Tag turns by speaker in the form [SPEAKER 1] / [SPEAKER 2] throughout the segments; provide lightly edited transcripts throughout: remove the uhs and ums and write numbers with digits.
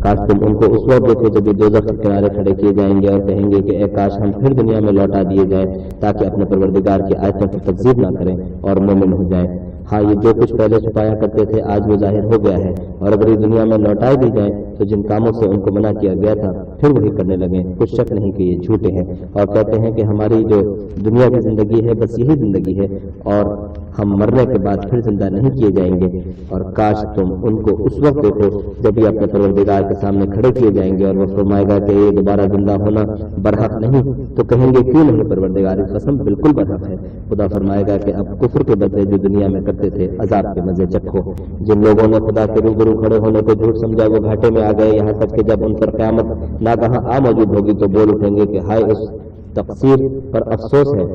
[SPEAKER 1] کاش تم ان کو اس وقت دیکھو جب یہ دوزخ کے کنارے کھڑے کیے جائیں گے اور کہیں گے کہ اے کاش ہم پھر دنیا میں لوٹا دیے جائیں تاکہ اپنے پروردگار کی آیتوں کی تکذیب نہ کریں اور مومن ہو جائیں۔ ہاں یہ جو کچھ پہلے چھپایا کرتے تھے آج وہ ظاہر ہو گیا ہے، اور اگر یہ دنیا میں لوٹائے بھی جائیں تو جن کاموں سے ان کو منع کیا گیا تھا پھر وہی کرنے لگیں۔ کچھ شک نہیں کہ یہ جھوٹے ہیں اور کہتے ہیں کہ ہماری جو دنیا کی زندگی ہے بس یہی زندگی ہے اور ہم مرنے کے بعد پھر زندہ نہیں کیے جائیں گے، اور کاش تم ان کو اس وقت دیکھو جب یہ اپنے پروردگار کے سامنے کھڑے کیے جائیں گے اور وہ فرمائے گا کہ یہ دوبارہ زندہ ہونا برحق نہیں، تو کہیں گے کیوں نہیں پروردگار کی قسم بالکل برحق ہے۔ خدا فرمائے گا کہ اب کفر کے بدلے جو دنیا میں کرتے تھے عذاب کے مزے چکھو۔ جن لوگوں نے خدا کے روبرو کھڑے ہونے کو جھوٹ سمجھا وہ گھاٹے میں آ گئے، یہاں تک کہ جب ان پر قیامت ناگہاں آ موجود ہوگی تو بول اٹھیں گے کہ ہائے اس تقصیر پر افسوس ہے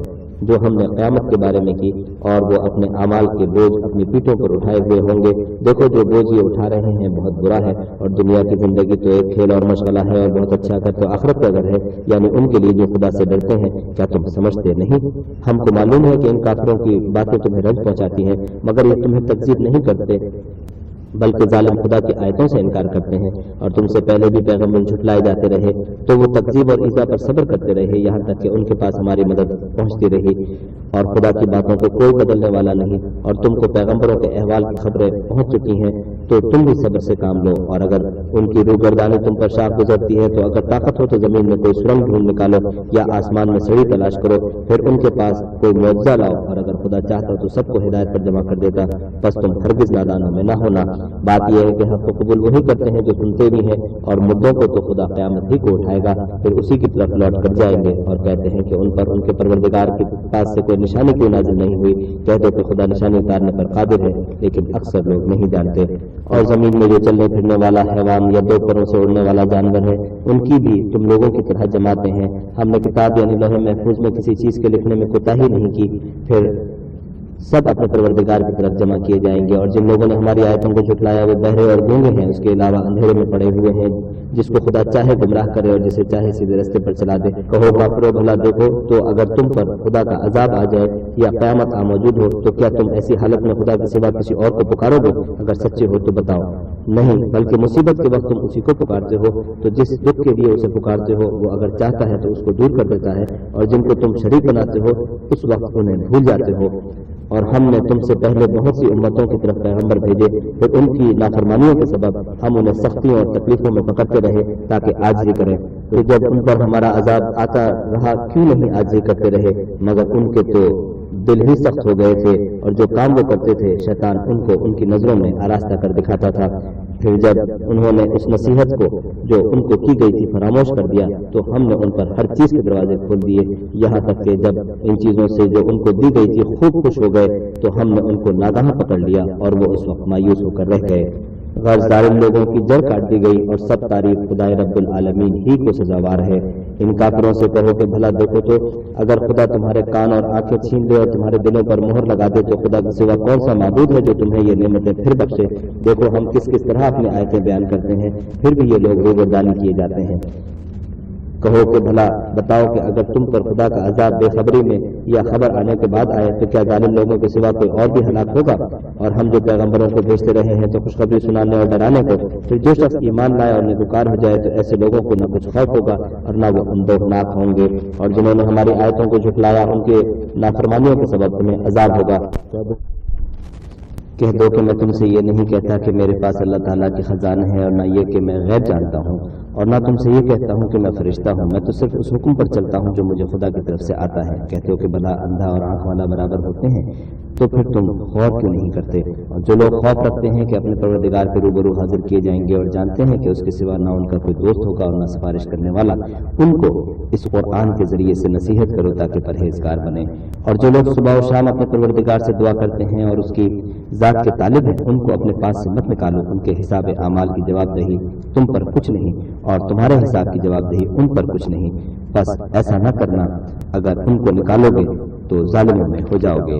[SPEAKER 1] جو ہم نے قیامت کے بارے میں کی، اور وہ اپنے اعمال کے بوجھ اپنی پیٹھوں پر اٹھائے ہوئے ہوں گے۔ دیکھو جو بوجھ یہ اٹھا رہے ہیں بہت برا ہے، اور دنیا کی زندگی تو ایک کھیل اور مشغلہ ہے اور بہت اچھا کر تو آخرت کا گھر ہے، یعنی ان کے لیے جو خدا سے ڈرتے ہیں۔ کیا تم سمجھتے نہیں؟ ہم کو معلوم ہے کہ ان کافروں کی باتیں تمہیں رنج پہنچاتی ہیں، مگر یہ تمہیں تکذیب نہیں کرتے بلکہ ظالم خدا کی آیتوں سے انکار کرتے ہیں، اور تم سے پہلے بھی پیغمبر جھٹلائے جاتے رہے تو وہ تکذیب اور ایذا پر صبر کرتے رہے یہاں تک کہ ان کے پاس ہماری مدد پہنچتی رہی، اور خدا کی باتوں کو کوئی بدلنے والا نہیں، اور تم کو پیغمبروں کے احوال کی خبریں پہنچ چکی ہیں تو تم بھی صبر سے کام لو، اور اگر ان کی روگردانی تم پر شاخ گزرتی ہے تو اگر طاقت ہو تو زمین میں کوئی سرنگ ڈھونڈ نکالو یا آسمان میں سڑی تلاش کرو، پھر ان کے پاس کوئی معجزہ لاؤ، اور اگر خدا چاہتا تو سب کو ہدایت پر جمع کر دیتا، بس تم ہرگز نادانوں میں نہ ہونا۔ بات یہ ہے کہ حق کو قبول وہی کرتے ہیں جو سنتے بھی ہیں، اور مردوں کو تو خدا قیامت ہی کو اٹھائے گا، پھر اسی کی طرف لوٹ کر جائیں گے، اور کہتے ہیں کہ ان پر ان کے پروردگار کے پاس سے کوئی نشانی کیوں نازل نہیں ہوئی؟ کہہ دو کہ خدا نشانی اتارنے پر قادر ہے، لیکن اکثر لوگ نہیں جانتے۔ اور زمین میں جو چلنے پھرنے والا حیوان یا دو پروں سے اڑنے والا جانور ہے ان کی بھی تم لوگوں کی طرح جماعتیں ہیں۔ ہم نے کتاب یعنی لوح محفوظ میں کسی چیز کے لکھنے میں کوتاہی نہیں کی، پھر سب اپنے پروردگار کی طرف جمع کیے جائیں گے۔ اور جن لوگوں نے ہماری آیتوں کو جھٹلایا وہ بہرے اور گونگے ہیں، اس کے علاوہ اندھیرے میں پڑے ہوئے ہیں، جس کو خدا چاہے گمراہ کرے اور جسے چاہے سیدھے رستے پر چلا دے۔ کہو کافرو بھلا دیکھو تو اگر تم پر خدا کا عذاب آ جائے یا قیامت آ موجود ہو تو کیا تم ایسی حالت میں خدا کے سوا کسی اور کو پکارو گے؟ اگر سچے ہو تو بتاؤ۔ نہیں، بلکہ مصیبت کے وقت تم اسی کو پکارتے ہو، تو جس دکھ کے لیے اسے پکارتے ہو وہ اگر چاہتا ہے تو اس کو دور کر دیتا ہے، اور جن کو تم شریک بناتے ہو اس وقت انہیں بھول جاتے ہو۔ اور ہم نے تم سے پہلے بہت سی امتوں کی طرف پیغمبر بھیجے، پھر ان کی نافرمانیوں کے سبب ہم انہیں سختیوں اور تکلیفوں میں پکڑتے رہے تاکہ عاجزی کریں، تو جب ان پر ہمارا عذاب آتا رہا کیوں نہیں عاجزی کرتے رہے؟ مگر ان کے تو دل ہی سخت ہو گئے تھے، اور جو کام وہ کرتے تھے شیطان ان کو ان کی نظروں میں آراستہ کر دکھاتا تھا۔ پھر جب انہوں نے اس نصیحت کو جو ان کو کی گئی تھی فراموش کر دیا تو ہم نے ان پر ہر چیز کے دروازے کھول دیے، یہاں تک کہ جب ان چیزوں سے جو ان کو دی گئی تھی خوب خوش ہو گئے تو ہم نے ان کو ناگہاں پکڑ لیا اور وہ اس وقت مایوس ہو کر رہ گئے۔ غرض ظالم لوگوں کی جڑ کاٹ دی گئی، اور سب تعریف خدائے رب العالمین ہی کو سزاوار ہے۔ ان کافروں سے کہو کہ بھلا دیکھو تو اگر خدا تمہارے کان اور آنکھیں چھین لے اور تمہارے دلوں پر مہر لگا دے تو خدا کے سوا کون سا معبود ہے جو تمہیں یہ نعمتیں پھر بخشے؟ دیکھو ہم کس کس طرح اپنی آیتیں بیان کرتے ہیں، پھر بھی یہ لوگ روگردانی کیے جاتے ہیں۔ کہو کہ بھلا بتاؤ کہ اگر تم پر خدا کا عذاب بے خبری میں یا خبر آنے کے بعد آئے تو کیا ظالم لوگوں کے سوا کوئی اور بھی ہلاک ہوگا؟ اور ہم جو پیغمبروں کو بھیجتے رہے ہیں تو خوشخبری سنانے اور ڈرانے کو، پھر جو شخص ایمان لائے اور نیکوکار ہو جائے تو ایسے لوگوں کو نہ کچھ خوف ہوگا اور نہ وہ اندوہناک ہوں گے، اور جنہوں نے ہماری آیتوں کو جھٹلایا ان کے نافرمانیوں کے سبب انہیں عذاب ہوگا۔ کہہ دو کہ میں تم سے یہ نہیں کہتا کہ میرے پاس اللہ تعالیٰ کے خزانے ہیں، اور نہ یہ کہ میں غیب جانتا ہوں، اور نہ تم سے یہ کہتا ہوں کہ میں فرشتہ ہوں، میں تو صرف اس حکم پر چلتا ہوں جو مجھے خدا کی طرف سے آتا ہے۔ کہتے ہو کہ بھلا اندھا اور آنکھ والا برابر ہوتے ہیں، تو پھر تم خوف کیوں نہیں کرتے؟ اور جو لوگ خوف رکھتے ہیں کہ اپنے پروردگار کے روبرو حاضر کیے جائیں گے اور جانتے ہیں کہ اس کے سوا نہ ان کا کوئی دوست ہوگا اور نہ سفارش کرنے والا، ان کو اس قرآن کے ذریعے سے نصیحت کرو تاکہ پرہیزگار بنے۔ اور جو لوگ صبح و شام اپنے پروردگار سے دعا کرتے ہیں اور اس کی ذات کے طالب ہیں ان کو اپنے پاس سے مت نکالو، ان کے حساب اعمال کی جواب دہی تم پر کچھ نہیں اور تمہارے حساب کی جواب دہی ان پر کچھ نہیں، بس ایسا نہ کرنا، اگر ان کو نکالو گے تو ظالموں میں ہو جاؤ گے۔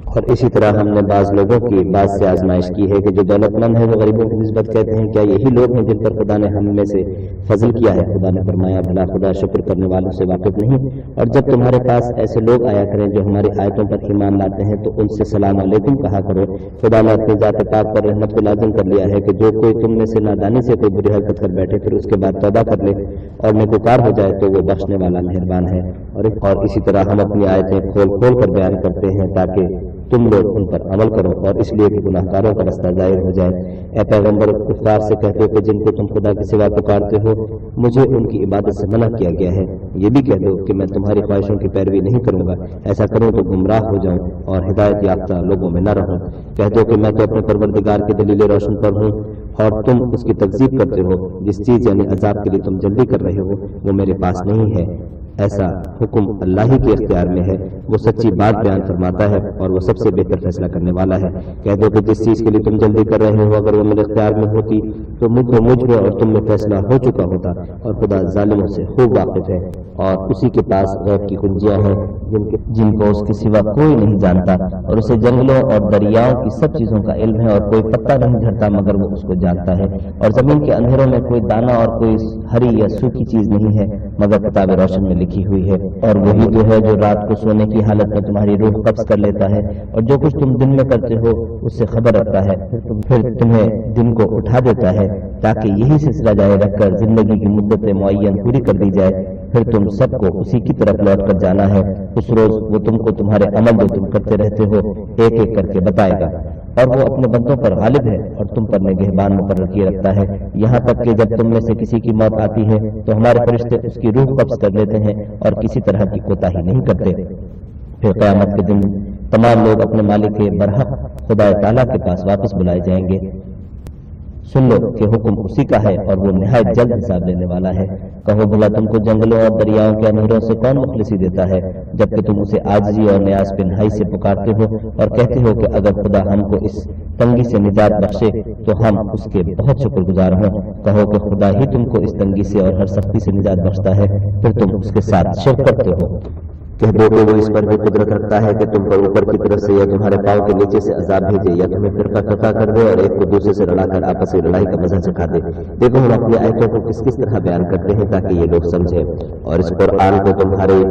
[SPEAKER 1] اور اسی طرح ہم نے بعض لوگوں کی بات سے آزمائش کی ہے کہ جو دولت مند ہے وہ غریبوں کی نسبت کہتے ہیں کیا یہی لوگ ہیں جن پر خدا نے ہم میں سے فضل کیا ہے؟ خدا نے فرمایا بھلا خدا شکر کرنے والوں سے واقف نہیں؟ اور جب تمہارے پاس ایسے لوگ آیا کریں جو ہماری آیتوں پر ایمان لاتے ہیں تو ان سے سلام علیکم کہا کرو۔ خدا نے اپنی ذات پاک پر رحمت کو لازم کر لیا ہے کہ جو کوئی تم میں سے نادانی سے کوئی بری حرکت کر بیٹھے پھر اس کے بعد توبہ کر لے اور نیکوکار ہو جائے تو وہ بخشنے والا مہربان ہے۔ اور اسی طرح ہم اپنی آیتیں کھول کھول کر بیان کرتے ہیں تاکہ تم لوگ ان پر عمل کرو، اور اس لیے کہ گناہ گاروں کا رستہ ظاہر ہو جائے۔ اے پیغمبر، کفار سے کہتے ہو کہ جن کو تم خدا کے سوا پکارتے ہو مجھے ان کی عبادت سے منع کیا گیا ہے۔ یہ بھی کہہ دو کہ میں تمہاری خواہشوں کی پیروی نہیں کروں گا، ایسا کروں تو گمراہ ہو جاؤں اور ہدایت یافتہ لوگوں میں نہ رہوں۔ کہہ دو کہ میں تو اپنے پروردگار کی دلیل روشن پر ہوں اور تم اس کی تکذیب کرتے ہو۔ جس چیز یعنی عذاب کے لیے تم جلدی کر رہے ہو وہ میرے پاس نہیں ہے، ایسا حکم اللہ ہی کے اختیار میں ہے۔ وہ سچی بات بیان فرماتا ہے اور وہ سب سے بہتر فیصلہ کرنے والا ہے۔ کہہ دو کہ جس چیز کے لیے تم جلدی کر رہے ہو اگر وہ میرے اختیار میں ہوتی تو مجھ میں اور تم میں فیصلہ ہو چکا ہوتا، اور خدا ظالموں سے خوب واقف ہے، اور اسی کے پاس غیب کی کنجیاں ہیں جن کو اس کے سوا کوئی نہیں جانتا، اور اسے جنگلوں اور دریاؤں کی سب چیزوں کا علم ہے، اور کوئی پتا نہیں جھڑتا مگر وہ اس کو جانتا ہے، اور زمین کے اندھیروں میں کوئی دانہ اور کوئی ہری یا سوکھی چیز نہیں ہے مگر کتاب روشن میں لکھی ہوئی ہے۔ اور وہی تو ہے جو رات کو سونے کی حالت میں تمہاری روح قبض کر لیتا ہے، اور جو کچھ تم دن میں کرتے ہو اس سے خبر رکھتا ہے، پھر تمہیں دن کو اٹھا دیتا ہے تاکہ یہی سلسلہ جاری رکھ کر زندگی کی مدت معین پوری کر دی جائے، پھر تم سب کو اسی کی طرف لوٹ کر جانا ہے۔ اس روز وہ تم کو تمہارے عمل جو تم کرتے رہتے ہو ایک ایک کر کے بتائے گا، اور وہ اپنے بندوں پر غالب ہے اور تم پر نگہبان مقرر کیے رکھتا ہے، یہاں تک کہ جب تم میں سے کسی کی موت آتی ہے تو ہمارے فرشتے اس کی روح قبض کر لیتے ہیں اور کسی طرح کی کوتاہی نہیں کرتے۔ پھر قیامت کے دن تمام لوگ اپنے مالک کے برحق خدا تعالیٰ کے پاس واپس بلائے جائیں گے۔ سن لو کہ حکم اسی کا ہے اور وہ نہایت جلد حساب لینے والا ہے۔ کہو بھلا تم کو جنگلوں اور دریاؤں کے اندھیروں سے کون مخلصی دیتا ہے جبکہ تم اسے عاجزی اور نیاز پنہائی سے پکارتے ہو اور کہتے ہو کہ اگر خدا ہم کو اس تنگی سے نجات بخشے تو ہم اس کے بہت شکر گزار ہوں۔ کہو کہ خدا ہی تم کو اس تنگی سے اور ہر سختی سے نجات بخشتا ہے، پھر تم اس کے ساتھ شرک کرتے ہو۔ کہہ دو کہ وہ اس پر بھی قدرت رکھتا ہے کہ تم پر اوپر کی طرف سے یا تمہارے پاؤں کے نیچے سے عذاب بھیجے یا تمہیں فرقہ فرقہ کر دے اور ایک کو دوسرے سے لڑا کر آپس میں لڑائی کا مزہ چکھا دے۔ دیکھو ہم اپنی آیتوں کو کس کس طرح بیان کرتے ہیں تاکہ یہ لوگ سمجھیں، اور اس قرآن کو تمہارے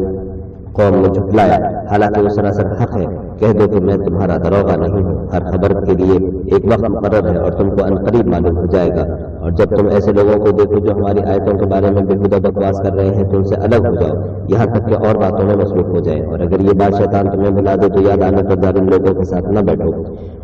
[SPEAKER 1] قوم نے جھٹلایا حالانکہ وہ سراسر حق ہے۔ کہہ دو کہ میں تمہارا دروغہ نہیں ہوں، ہر خبر کے لیے ایک وقت مقرر ہے اور تم کو عنقریب معلوم ہو جائے گا۔ اور جب تم ایسے لوگوں کو دیکھو جو ہماری آیتوں کے بارے میں بےہودہ بکواس کر رہے ہیں تو ان سے الگ ہو جاؤ یہاں تک کہ اور باتوں میں مصروف ہو جائے، اور اگر یہ بات شیطان تمہیں بلا دے تو یاد آنے پر ظالم لوگوں کے ساتھ نہ بیٹھو،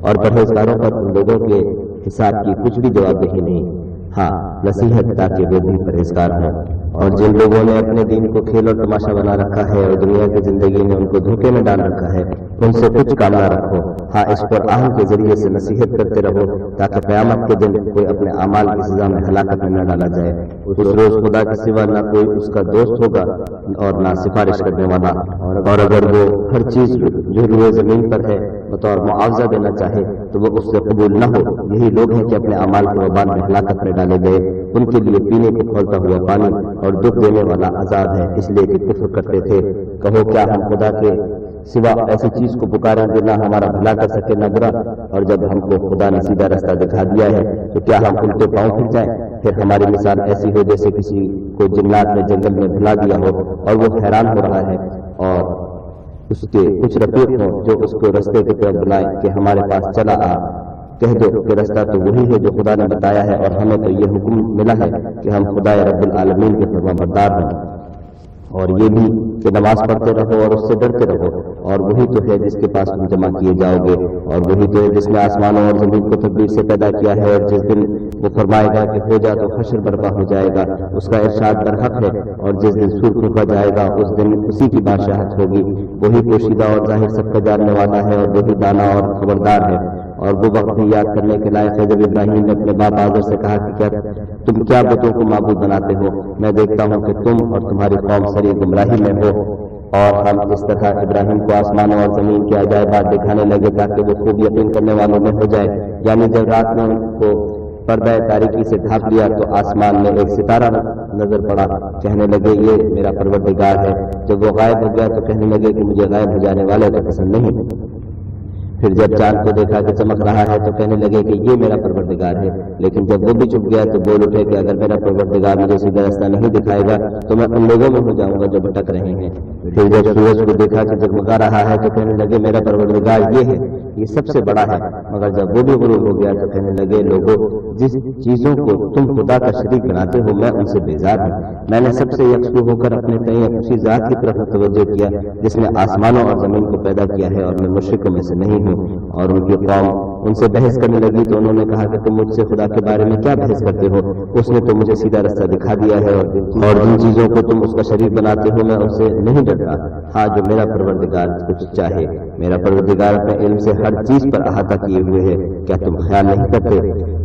[SPEAKER 1] اور پرہیزگاروں پر ان لوگوں کے حساب کی کچھ بھی جواب دہی نہیں، ہاں نصیحت تاکہ وہ بھی پرہیزگار ہوں۔ اور جن لوگوں نے اپنے دین کو کھیل اور تماشا بنا رکھا ہے اور دنیا کی زندگی میں ان کو دھوکے میں ڈال رکھا ہے ان سے کچھ کام نہ رکھو، ہاں اس قرآن کے ذریعے سے نصیحت کرتے رہو تاکہ قیامت کے دن کوئی اپنے اعمال کی سزا میں ہلاکت میں نہ ڈالا جائے۔ اس روز خدا کے سوا نہ کوئی اس کا دوست ہوگا اور نہ سفارش کرنے والا، اور اگر وہ ہر چیز جو روئے زمین پر ہے بطور معاوضہ دینا چاہے تو وہ اس سے قبول نہ ہو۔ یہی لوگ ہیں کہ اپنے اعمال کے وبال میں ہلاکت میں ڈالے گئے، ان کے لیے پینے کو کھولتا ہوا پانی اور دکھ دینے والا عذاب ہے اس لیے کہ کفر کرتے تھے۔ کہو کیا ہم خدا کے سوا ایسی چیز کو پکاریں جو نہ ہمارا بھلا کر سکے نہ برا، اور جب ہم کو خدا نے سیدھا رستہ دکھا دیا ہے تو کیا ہم الٹے پاؤں پھر جائیں؟ پھر ہماری مثال ایسی ہو جیسے کسی کو جنات نے جنگل میں بھلا دیا ہو اور وہ حیران ہو رہا ہے، اور اس کے کچھ رفیق ہوں جو اس کو رستے کی طرف بلائیں کہ ہمارے پاس چلا آ۔ کہہ دو کہ رستہ تو وہی ہے جو خدا نے بتایا ہے، اور ہمیں تو یہ حکم ملا ہے کہ ہم خدا رب العالمین کے فرمانبردار ہوں، اور یہ بھی کہ نماز پڑھتے رہو اور اس سے ڈرتے رہو، اور وہی تو ہے جس کے پاس تم جمع کیے جاؤ گے، اور وہی تو ہے جس نے آسمانوں اور زمین کو تدبیر سے پیدا کیا ہے، اور جس دن وہ فرمائے گا کہ ہو جا تو حشر برپا ہو جائے گا، اس کا ارشاد برحق ہے، اور جس دن سور پھونکا جائے گا اس دن اسی کی بادشاہت ہوگی۔ وہی پوشیدہ اور ظاہر سب کا جاننے والا ہے، اور وہی دانا اور خبردار ہے۔ اور وہ وقت بھی یاد کرنے کے لائق ہے جب ابراہیم نے اپنے باپ آزر سے کہا کہ تم کیا بتوں کو معبود بناتے ہو؟ میں دیکھتا ہوں کہ تم اور تمہاری قوم سری گمراہی میں ہو۔ اور ہم اس طرح ابراہیم کو آسمانوں اور زمین کے عجائبات دکھانے لگے تاکہ وہ خوب یقین کرنے والوں میں ہو جائے، یعنی جب رات میں ان کو پردہ تاریکی سے ڈھانپ لیا تو آسمان میں ایک ستارہ نظر پڑا، کہنے لگے یہ میرا پروردگار ہے۔ جب وہ غائب ہو گیا تو کہنے لگے کہ مجھے غائب ہو جانے والے تو پسند نہیں۔ پھر جب چاند کو دیکھا کہ چمک رہا ہے تو کہنے لگے کہ یہ میرا پروردگار ہے، لیکن جب وہ بھی چھپ گیا تو بول اٹھے کہ اگر میرا پروردگار مجھے سیدھا راستہ نہیں دکھائے گا تو میں ان لوگوں میں ہو جاؤں گا جو بھٹک رہے ہیں۔ پھر جب سورج کو دیکھا کہ جگمگا رہا ہے تو کہنے لگے میرا پروردگار یہ ہے، یہ سب سے بڑا ہے، مگر جب وہ بھی غروب ہو گیا تو کہنے لگے لوگوں جس چیزوں کو تم خدا کا شریک بناتے ہو میں ان سے بیزار ہوں، میں نے سب سے یکسو ہو کر اپنے تئیں اسی ذات کی طرف توجہ کیا جس نے آسمانوں اور زمین کو پیدا کیا ہے، اور میں مشرکوں میں سے نہیں ہوں۔ اور ان کی قوم ان سے بحث کرنے لگی تو انہوں نے کہا کہ تم مجھ سے خدا کے بارے میں کیا بحث کرتے ہو، اس نے تو مجھے سیدھا راستہ دکھا دیا ہے، اور جن چیزوں کو تم اس کا شریک بناتے ہو میں اس سے نہیں ڈرتا، ہاں جو میرا پروردگار کچھ چاہے۔ میرا پروردگار اپنے علم سے ہر چیز پر احاطہ کیے ہوئے ہے، کیا تم خیال نہیں کرتے؟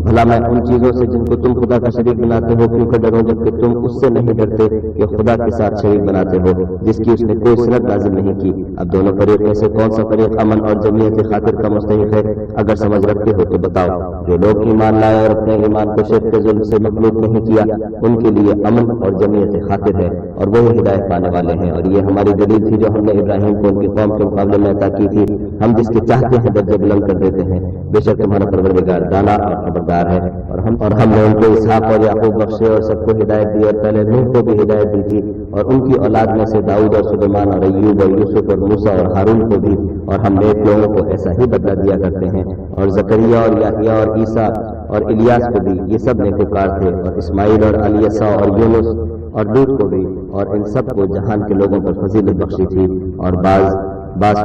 [SPEAKER 1] بھلا میں ان چیزوں سے جن کو تم خدا کا شریک بناتے ہو کیوں کر ڈروں جبکہ تم اس سے نہیں ڈرتے کہ خدا کے ساتھ شریک بناتے ہو جس کی اس نے کوئی صنعت نازل نہیں کی۔ اب دونوں فریق میں سے کون سا فریق امن اور جمعیت خاطر کا مستحق ہے؟ اگر سمجھ رکھتے ہو تو بتاؤ۔ جو لوگ ایمان لائے اور اپنے ایمان کو شرک کے ظلم سے مخلوط نہیں کیا ان کے لیے امن اور جمعیت خاطر ہے، اور وہی ہدایت پانے والے ہیں۔ اور یہ ہماری دلیل تھی جو ہم نے ابراہیم کو ان کی قوم کے مقابلے میں عطا کی تھی، ہم جس کے چاہتے ہیں درجہ بلند کر دیتے ہیں، بے شک تمہارا پروردگار دانا اور خبردار ہے۔ اور ہم نے ان کو اسحاق اور یعقوب بخشے اور سب کو ہدایت دی، اور پہلے نوح کو بھی ہدایت دی تھی، اور ان کی اولاد میں سے داؤد اور سلیمان اور ایوب اور یوسف اور موسیٰ اور ہارون کو بھی، اور ہم نیک لوگوں کو ایسا ہی بدلہ دیا کرتے ہیں۔ اور زکریا اور یحییٰ اور عیسیٰ اور الیاس کو بھی، یہ سب نیکوکار تھے، اور اسماعیل اور الیسع اور یونس اور لوط کو بھی، اور ان سب کو جہان کے لوگوں پر فضیلت بخشی تھی، اور بعض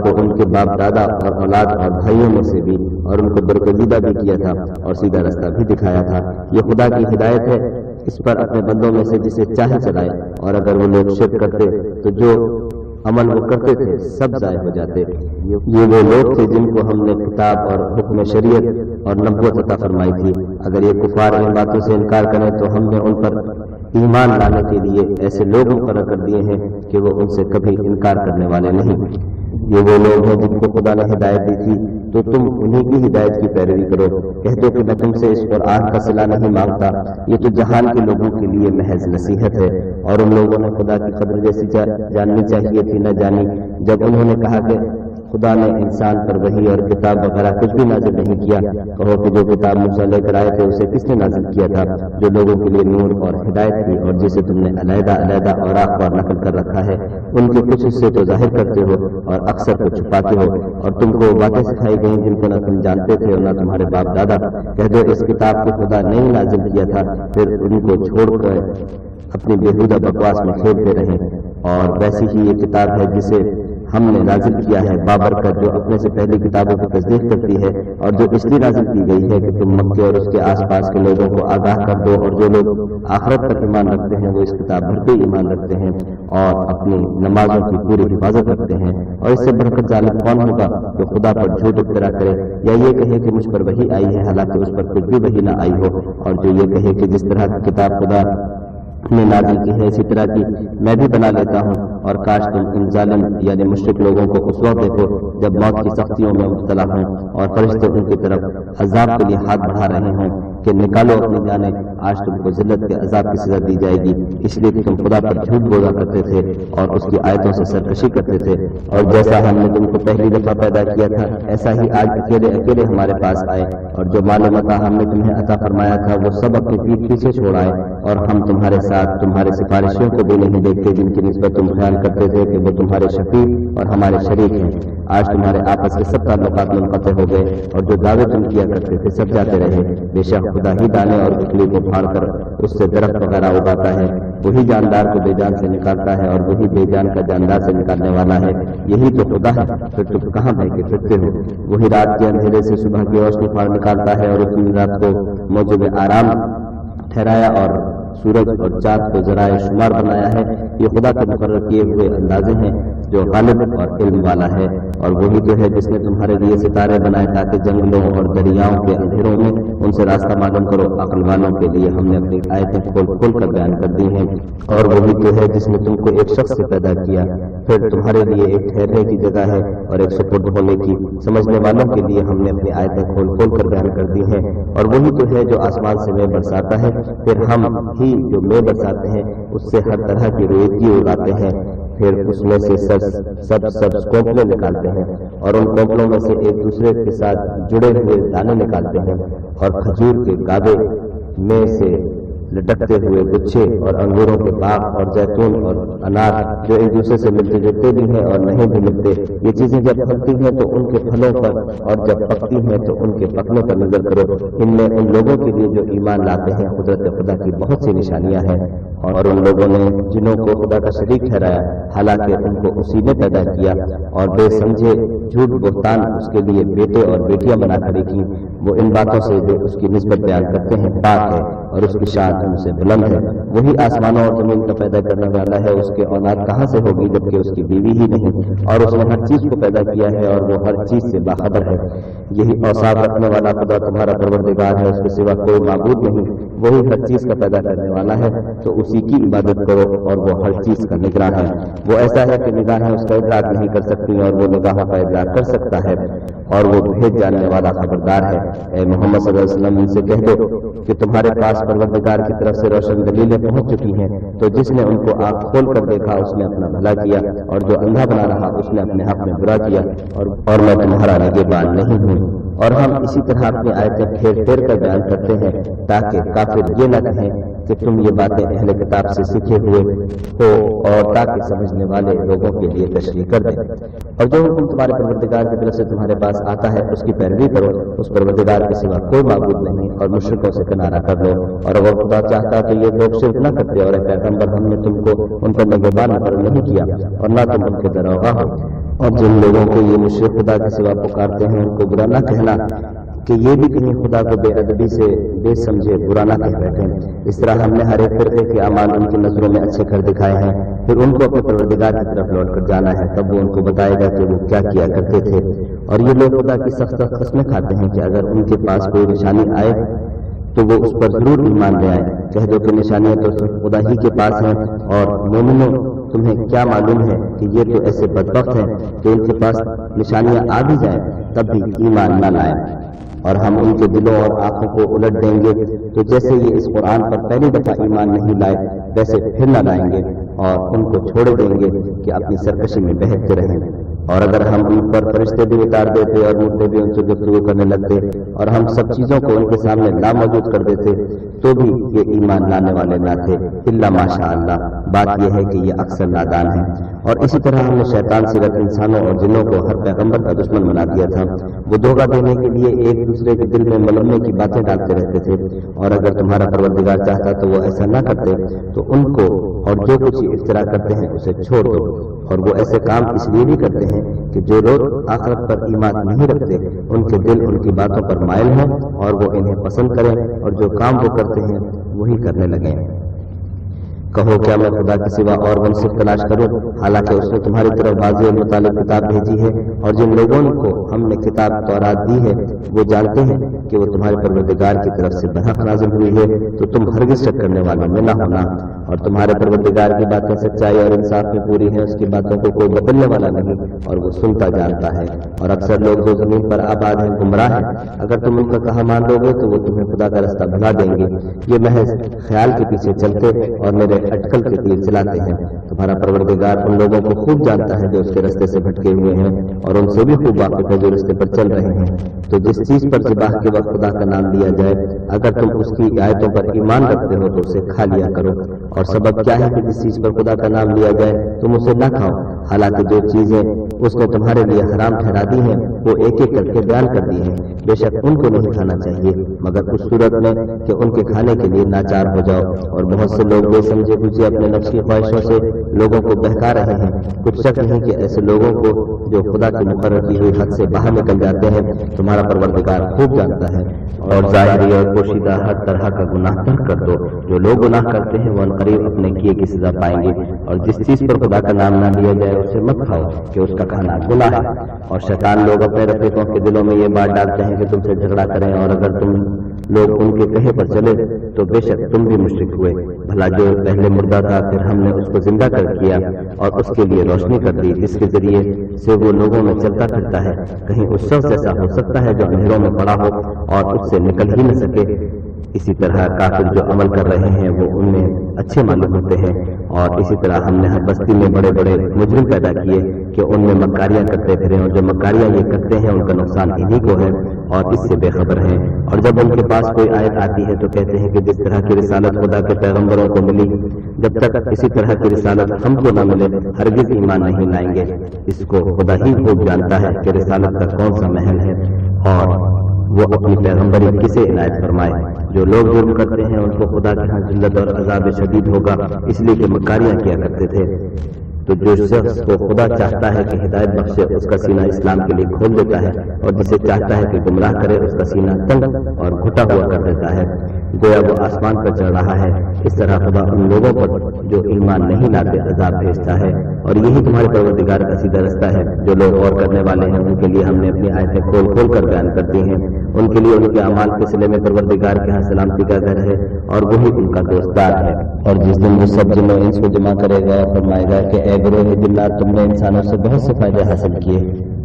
[SPEAKER 1] کو ان کے باپ دادا اور اولاد اور بھائیوں میں سے بھی، اور ان کو برگزیدہ بھی کیا تھا اور سیدھا راستہ بھی دکھایا تھا۔ یہ خدا کی ہدایت ہے، اس پر اپنے بندوں میں سے جسے چاہے چلائے، اور اگر وہ لوگ شرک کرتے تو جو عمل وہ کرتے تھے سب ضائع ہو جاتے۔ یہ وہ لوگ تھے جن کو ہم نے کتاب اور حکم شریعت اور نبوت عطا فرمائی تھی۔ اگر یہ کفار ان باتوں سے انکار کریں تو ہم نے ان پر ایمان لانے کے لیے ایسے لوگ مقرر کر دیے ہیں کہ وہ ان سے کبھی انکار کرنے والے نہیں۔ یہ وہ لوگ ہیں جن کو خدا نے ہدایت دی تھی تو تم انہی کی ہدایت کی پیروی کرو۔ کہہ دو کہ میں تم سے اس قرآن کا صلہ نہیں مانگتا، یہ تو جہان کے لوگوں کے لیے محض نصیحت ہے۔ اور ان لوگوں نے خدا کی قدر جیسی جاننی چاہیے تھی نہ جانی، جب انہوں نے کہا کہ خدا نے انسان پر وحی اور کتاب وغیرہ کچھ بھی نازل نہیں کیا۔ کہو کہ جو کتاب موسیٰ لے کر آئے تھے اسے کس نے نازل کیا تھا؟ جو لوگوں کے لیے نور اور ہدایت تھی، اور جسے تم نے علیحدہ علیحدہ اوراق پر نقل کر رکھا ہے۔ ان کے کچھ حصے تو ظاہر کرتے ہو اور اکثر کو چھپاتے ہو، اور تم کو باتیں سکھائی گئیں جن کو نہ تم جانتے تھے اور نہ تمہارے باپ دادا۔ کہہ دو اس کتاب کو خدا نہیں نازل کیا تھا، پھر ان کو چھوڑ کر اپنی بےہودہ بکواس میں کھیلتے رہیں۔ اور ویسی ہی یہ کتاب ہے جسے ہم نے نازل کیا ہے بابرکت، جو اپنے سے پہلی کتابوں کی تصدیق کرتی ہے، اور جو اس لیے نازل کی گئی ہے کہ تم مکے اور اس کے آس پاس کے لوگوں کو آگاہ کر دو، اور جو لوگ آخرت پر ایمان رکھتے ہیں وہ اس کتاب بھر پہ ایمان رکھتے ہیں اور اپنی نمازوں کی پوری حفاظت رکھتے ہیں۔ اور اس سے بڑھ کر ظالم کون ہوگا جو خدا پر جھوٹ افترا کرے یا یہ کہے کہ مجھ پر وحی آئی ہے حالانکہ اس پر کچھ بھی وحی نہ آئی ہو، اور جو یہ کہے کہ جس طرح کی کتاب خدا نے نازل کی ہے اسی طرح کی میں بھی بنا لیتا ہوں۔ اور کاش تم ان ظالم یعنی مشرک لوگوں کو اس وقت دیکھو جب موت کی سختیوں میں مبتلا ہوں اور فرشتے ان کی طرف عذاب کے لیے ہاتھ بڑھا رہے ہوں کہ نکالو اپنی جانیں، آج تم کو ذلت کے عذاب کی سزا دی جائے گی، اس لیے کہ تم خدا پر جھوٹ بولا کرتے تھے اور اس کی آیتوں سے سرکشی کرتے تھے۔ اور جیسا ہم نے تم کو پہلی دفعہ پیدا کیا تھا ایسا ہی آج اکیلے اکیلے ہمارے پاس آئے، اور جو مال و متاع ہم نے تمہیں عطا فرمایا تھا وہ سب اپنی پیٹھ پیچھے چھوڑ آئے، اور ہم تمہارے ساتھ تمہارے سفارشیوں کو بھی نہیں دیکھتے جن کی نسبت تم خیال کرتے تھے کہ وہ تمہارے شفیع اور ہمارے شریک ہیں۔ آج تمہارے آپس کے سب تعلقات منقطع ہو گئے، اور جو دعوے تم کیا کرتے تھے سب جاتے رہے۔ بے شک خدا ہی دانے اور اکلی کو پھاڑ کر اس سے درخت وغیرہ اگاتا ہے، وہی جاندار کو بے جان سے نکالتا ہے اور وہی بے جان کا جاندار سے نکالنے والا ہے، یہی تو خدا ہے، پھر تم کہاں بہ کے پھرتے ہو؟ وہی رات کے اندھیرے سے صبح کی روشنی پھاڑ نکالتا ہے، اور اس نے رات کو موجب آرام ٹھہرایا اور سورج اور چاند کو ذرائع شمار بنایا ہے۔ یہ خدا کے مقرر کیے ہوئے اندازے ہیں جو غالب اور علم والا ہے۔ اور وہی تو ہے جس نے تمہارے لیے ستارے بنائے تاکہ جنگلوں اور دریاؤں کے اندھیروں میں ان سے راستہ معلوم کرو۔ عقل والوں کے لیے ہم نے اپنی آیتیں کھول کھول کر بیان کر دی ہیں۔ اور وہی تو ہے جس نے تم کو ایک شخص سے پیدا کیا، پھر تمہارے لیے ایک ٹھہرنے کی جگہ ہے اور ایک سپرد ہونے کی۔ سمجھنے والوں کے لیے ہم نے اپنی آیتیں کھول کھول کر بیان کر دی ہیں۔ اور وہی تو ہے جو آسمان سے مے برساتا ہے، پھر ہم ہی جو مے برساتے ہیں اس سے ہر طرح کی رویدگی اگاتے ہیں۔ پھر اس میں سے سبز کونپلیں نکالتے ہیں اور ان کونپلوں میں سے ایک دوسرے کے ساتھ جڑے ہوئے دانے نکالتے ہیں اور کھجور کے گابے میں سے لٹکتے ہوئے گچھے اور انگوروں کے باغ اور زیتون اور انار جو ایک دوسرے سے ملتے جلتے بھی ہیں اور نہیں بھی ملتے، یہ چیزیں جب پھلتی ہیں تو ان کے پھلوں پر اور جب پکتی ہیں تو ان کے پکنے پر نظر کرو، ان میں ان لوگوں کے لیے جو ایمان لاتے ہیں قدرت خدا کی بہت سی نشانیاں ہیں۔ اور ان لوگوں نے جنہوں کو خدا کا شریک ٹھہرایا حالانکہ ان کو اسی نے پیدا کیا اور بے سمجھے جھوٹ بہتان اس کے لیے بیٹے اور بیٹیاں بنا کھڑی کی، وہ ان باتوں سے جو اس کی نسبت بیان کرتے ہیں پاک ہے اور اس کی شان ان سے بلند ہے۔ وہی آسمانوں اور زمین کا پیدا کرنے والا ہے، اس کے اولاد کہاں سے ہوگی جبکہ اس کی بیوی ہی نہیں، اور اس نے ہر چیز کو پیدا کیا ہے اور وہ ہر چیز سے باخبر ہے۔ یہی اوصاف رکھنے والا خدا تمہارا پروردگار ہے، اس کے سوا کوئی معبود نہیں، وہی ہر چیز کا پیدا کرنے والا ہے، تو اسی کی عبادت کرو اور وہ ہر چیز کا نگراں ہے۔ وہ ایسا ہے کہ نگاہیں اس کا ادراک نہیں کر سکتی اور وہ نگاہوں کا ادراک کر سکتا ہے، اور وہ بھید جاننے والا خبردار ہے۔ اے محمد صلی اللہ علیہ وسلم ان سے کہہ دو کہ تمہارے پاس پروردگار کی طرف سے روشن دلیلیں پہنچ چکی ہیں، تو جس نے ان کو آنکھ کھول کر دیکھا اس نے اپنا بھلا کیا، اور جو اندھا بنا رہا اس نے اپنے حق میں برا کیا، اور میں تمہارا نگہبان نہیں ہوں۔ اور ہم اسی طرح اپنی آیتیں پھیر پھیر کر بیان کرتے ہیں تاکہ کافر یہ نہ کہیں کہ تم یہ باتیں اہل کتاب سے سیکھے ہوئے ہو، اور تاکہ سمجھنے والے لوگوں کے لیے تشریح کر دیں۔ اور جو حکم تمہارے پروردگار کی طرف سے تمہارے پاس آتا ہے اس کی پیروی کرو، اس پروردگار کے سوا کوئی معبود نہیں، اور مشرکوں سے کنارہ کر لو۔ اور اگر خدا چاہتا تو یہ لوگ شرک نہ کرتے، اور اے پیغمبر ہم نے تم کو ان پر نگہبان مقرر نہیں کیا اور نہ تم ان کے دروغہ ہو۔ اور جن لوگوں کو یہ مشرک خدا کے سوا پکارتے ہیں ان کو برا نہ کہنا کہ یہ بھی کہیں خدا کو بے ادبی سے بے سمجھے برا نہ کہہ بیٹھے۔ اس طرح ہم نے ہر ایک فرقے کے اعمال ان کی نظروں میں اچھے کر دکھائے ہیں، پھر ان کو اپنے پروردگار کی طرف لوٹ کر جانا ہے، تب وہ ان کو بتائے گا کہ وہ کیا کیا کرتے تھے۔ اور یہ لوگ خدا کی سخت قسمیں کھاتے ہیں کہ اگر ان کے پاس کوئی نشانی آئے تو وہ اس پر ضرور ایمان لے آئیں۔ کہہ دو کہ نشانیاں تو صرف خدا ہی کے پاس ہیں، اور مومنوں تمہیں کیا معلوم ہے کہ یہ تو ایسے بدبخت ہیں کہ ان کے پاس نشانیاں آ بھی جائیں تب بھی ایمان نہ لائیں۔ اور ہم ان کے دلوں اور آنکھوں کو الٹ دیں گے، تو جیسے یہ اس قرآن پر پہلی دفعہ ایمان نہیں لائے ویسے پھر نہ لائیں گے، اور ان کو چھوڑ دیں گے کہ اپنی سرکشی میں بہکتے رہیں۔ اور اگر ہم ان پر فرشتے بھی اتار دیتے اور مردے بھی ان سے گفتگو کرنے لگتے اور ہم سب چیزوں کو ان کے سامنے ناموجود کر دیتے تو بھی یہ ایمان لانے والے نہ تھے، الا ماشاء اللہ۔ بات یہ ہے کہ یہ اکثر نادان ہیں۔ اور اسی طرح ہم نے شیطان صرف انسانوں اور جنوں کو ہر پیغمبر کا دشمن بنا دیا تھا، وہ دھوکہ دینے کے لیے ایک دوسرے کے دل میں ملمنے کی باتیں ڈالتے رہتے تھے، اور اگر تمہارا پروردگار چاہتا تو وہ ایسا نہ کرتے، تو ان کو اور جو کچھ افترا کرتے ہیں اسے چھوڑ دو۔ اور وہ ایسے کام اس لیے بھی کرتے ہیں کہ جو لوگ آخرت پر ایمان نہیں رکھتے ان کے دل ان کی باتوں پر مائل ہیں اور وہ انہیں پسند کریں، اور جو کام وہ کرتے ہیں وہی کرنے لگیں۔ کہو کیا میں خدا کے سوا اور منصف تلاش کروں، حالانکہ اس نے تمہاری طرف واضح مطالب کتاب بھیجی ہے، اور جن لوگوں کو ہم نے کتاب تورات دی ہے وہ جانتے ہیں کہ وہ تمہارے پروردگار کی طرف سے برحق نازل ہوئی ہے، تو تم ہرگز شک کرنے والوں میں نہ ہونا۔ اور تمہارے پروردگار کی باتیں سچائی اور انصاف میں پوری ہیں، اس کی باتوں کو کوئی بدلنے والا نہیں، اور وہ سنتا جانتا ہے۔ اور اکثر لوگ جو زمین پر آباد ہیں گمراہ ہیں، اگر تم ان کا کہا مان لو گے تو وہ تمہیں خدا کا رستہ بھلا دیں گے، یہ محض خیال کے پیچھے چلتے اور میرے اٹکل کے تیر چلاتے ہیں۔ تمہارا پروردگار ان لوگوں کو خوب جانتا ہے جو اس کے رستے سے بھٹکے ہوئے ہیں، اور ان سے بھی خوب واقف ہے جو رستے پر چل رہے ہیں۔ تو جس چیز پر ذبح کے وقت خدا کا نام لیا جائے اگر تم اس کی آیتوں پر ایمان رکھتے ہو تو اسے کھا لیا کرو، اور سبب کیا ہے کہ جس چیز پر خدا کا نام لیا جائے تم اسے نہ کھاؤ، حالانکہ جو چیزیں اس نے تمہارے لیے حرام ٹھہرا دی ہیں وہ ایک ایک کر کے بیان کر دی ہیں۔ بے شک ان کو نہیں کھانا چاہیے مگر اس صورت میں کہ ان کے کھانے کے لیے ناچار ہو جاؤ، اور بہت سے لوگ بے سمجھے بوجھے اپنے نفسی خواہشوں سے لوگوں کو بہکا رہے ہیں۔ کچھ شک نہیں کہ ایسے لوگوں کو جو خدا کی مقرر کی ہوئی حد سے باہر نکل جاتے ہیں تمہارا پروردگار خوب جانتا ہے۔ اور ظاہری اور پوشیدہ ہر طرح کا گناہ ترک کر دو، جو لوگ گناہ کرتے ہیں وہ عنقریب اپنے کیے کی سزا پائیں گے۔ اور جس چیز پر خدا کا نام نہ لیا جائے اسے مت کھاؤ کہ اس کا کھانا گناہ ہے۔ اور شیطان لوگ اپنے رفیقوں کے دلوں میں یہ بات ڈالتے ہیں کہ تم سے جھگڑا کریں، اور اگر تم لوگ ان کے کہے پر چلے تو بے شک تم بھی مشرک ہوئے۔ بھلا جو پہلے مردہ تھا پھر ہم نے اس کو زندہ کر کیا اور اس کے لیے روشنی کر دی، جس کے ذریعے سے وہ لوگوں میں چلتا پھرتا ہے۔ کہیں اس شخص ایسا ہو سکتا ہے جو اندھیروں میں پڑا ہو اور اس سے نکل ہی نہ سکے، اسی طرح کافر جو عمل کر رہے ہیں وہ ان میں اچھے معلوم ہوتے ہیں، اور اسی طرح ہم نے ہر بستی میں بڑے بڑے مجرم پیدا کیے کہ ان میں مکاریاں کرتے پھریں، اور جو مکاریاں یہ کرتے ہیں ان کا نقصان انہی کو ہے اور اس سے بے خبر ہیں۔ اور جب ان کے پاس کوئی آیت آتی ہے تو کہتے ہیں کہ جس طرح کی رسالت خدا کے پیغمبروں کو ملی، جب تک اسی طرح کی رسالت ہم کو نہ ملے ہرگز ایمان نہیں لائیں گے۔ اس کو خدا ہی خوب جانتا ہے کہ رسالت کا کون سا محل ہے اور وہ اپنی پیغمبری کسے عنایت فرمائے۔ جو لوگ جرم کرتے ہیں ان کو خدا کے ہاں ذلت اور عذاب شدید ہوگا، اس لیے کہ مکاریاں کیا کرتے تھے۔ تو جو شخص کو خدا چاہتا ہے کہ ہدایت بخشے اس کا سینہ اسلام کے لیے کھول دیتا ہے، اور جسے چاہتا ہے کہ گمراہ کرے اس کا سینہ تنگ اور گھٹا ہوا کر دیتا ہے، گویا وہ آسمان پر چڑھ رہا ہے۔ اس طرح خدا ان لوگوں پر جو ایمان نہیں لاتے عذاب بھیجتا ہے، اور یہی تمہارے پروردگار کا سیدھا رستہ ہے۔ جو لوگ غور کرنے والے ہیں ان کے لیے ہم نے اپنی آیتیں کھول کھول کر بیان کر دی ہیں، ان کے لیے ان کے اعمال کے صلے میں پروردگار کے ہاں سلامتی کا گھر ہے اور وہی ان کا دوستدار ہے۔ اور جس دن وہ سب جن و انس کو جمع کرے گا اور فرمائے گا کہ اے گروہ جنات، تم نے انسانوں سے بہت سے فائدے حاصل کیے،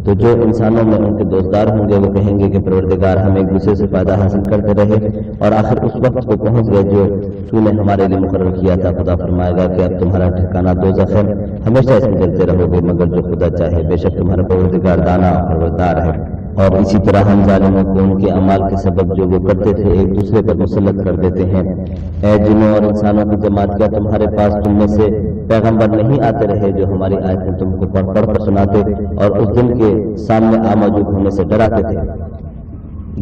[SPEAKER 1] تو جو انسانوں میں ان کے دوستدار ہوں گے وہ کہیں گے کہ پروردگار ہم ایک دوسرے سے فائدہ حاصل کرتے رہے، اور آخر اس وقت کو پہنچ گئے جو تو نے ہمارے لیے مقرر کیا تھا۔ خدا فرمائے گا کہ اب تمہارا ٹھکانہ دوزخ ہے، ہمیشہ اس میں جلتے رہو گے مگر جو خدا چاہے، بے شک تمہارا پروردگار دانا اور خبردار ہے۔ اور اسی طرح ہم ظالموں کو ان کے اعمال کے سبب جو وہ کرتے تھے ایک دوسرے پر مسلط کر دیتے ہیں۔ اے جنوں اور انسانوں کی جماعت، کیا تمہارے پاس تم میں سے پیغمبر نہیں آتے رہے جو ہماری آیتیں تم کو پڑھ پڑھ کر سناتے اور اس دن کے سامنے موجود ہونے سے ڈراتے تھے؟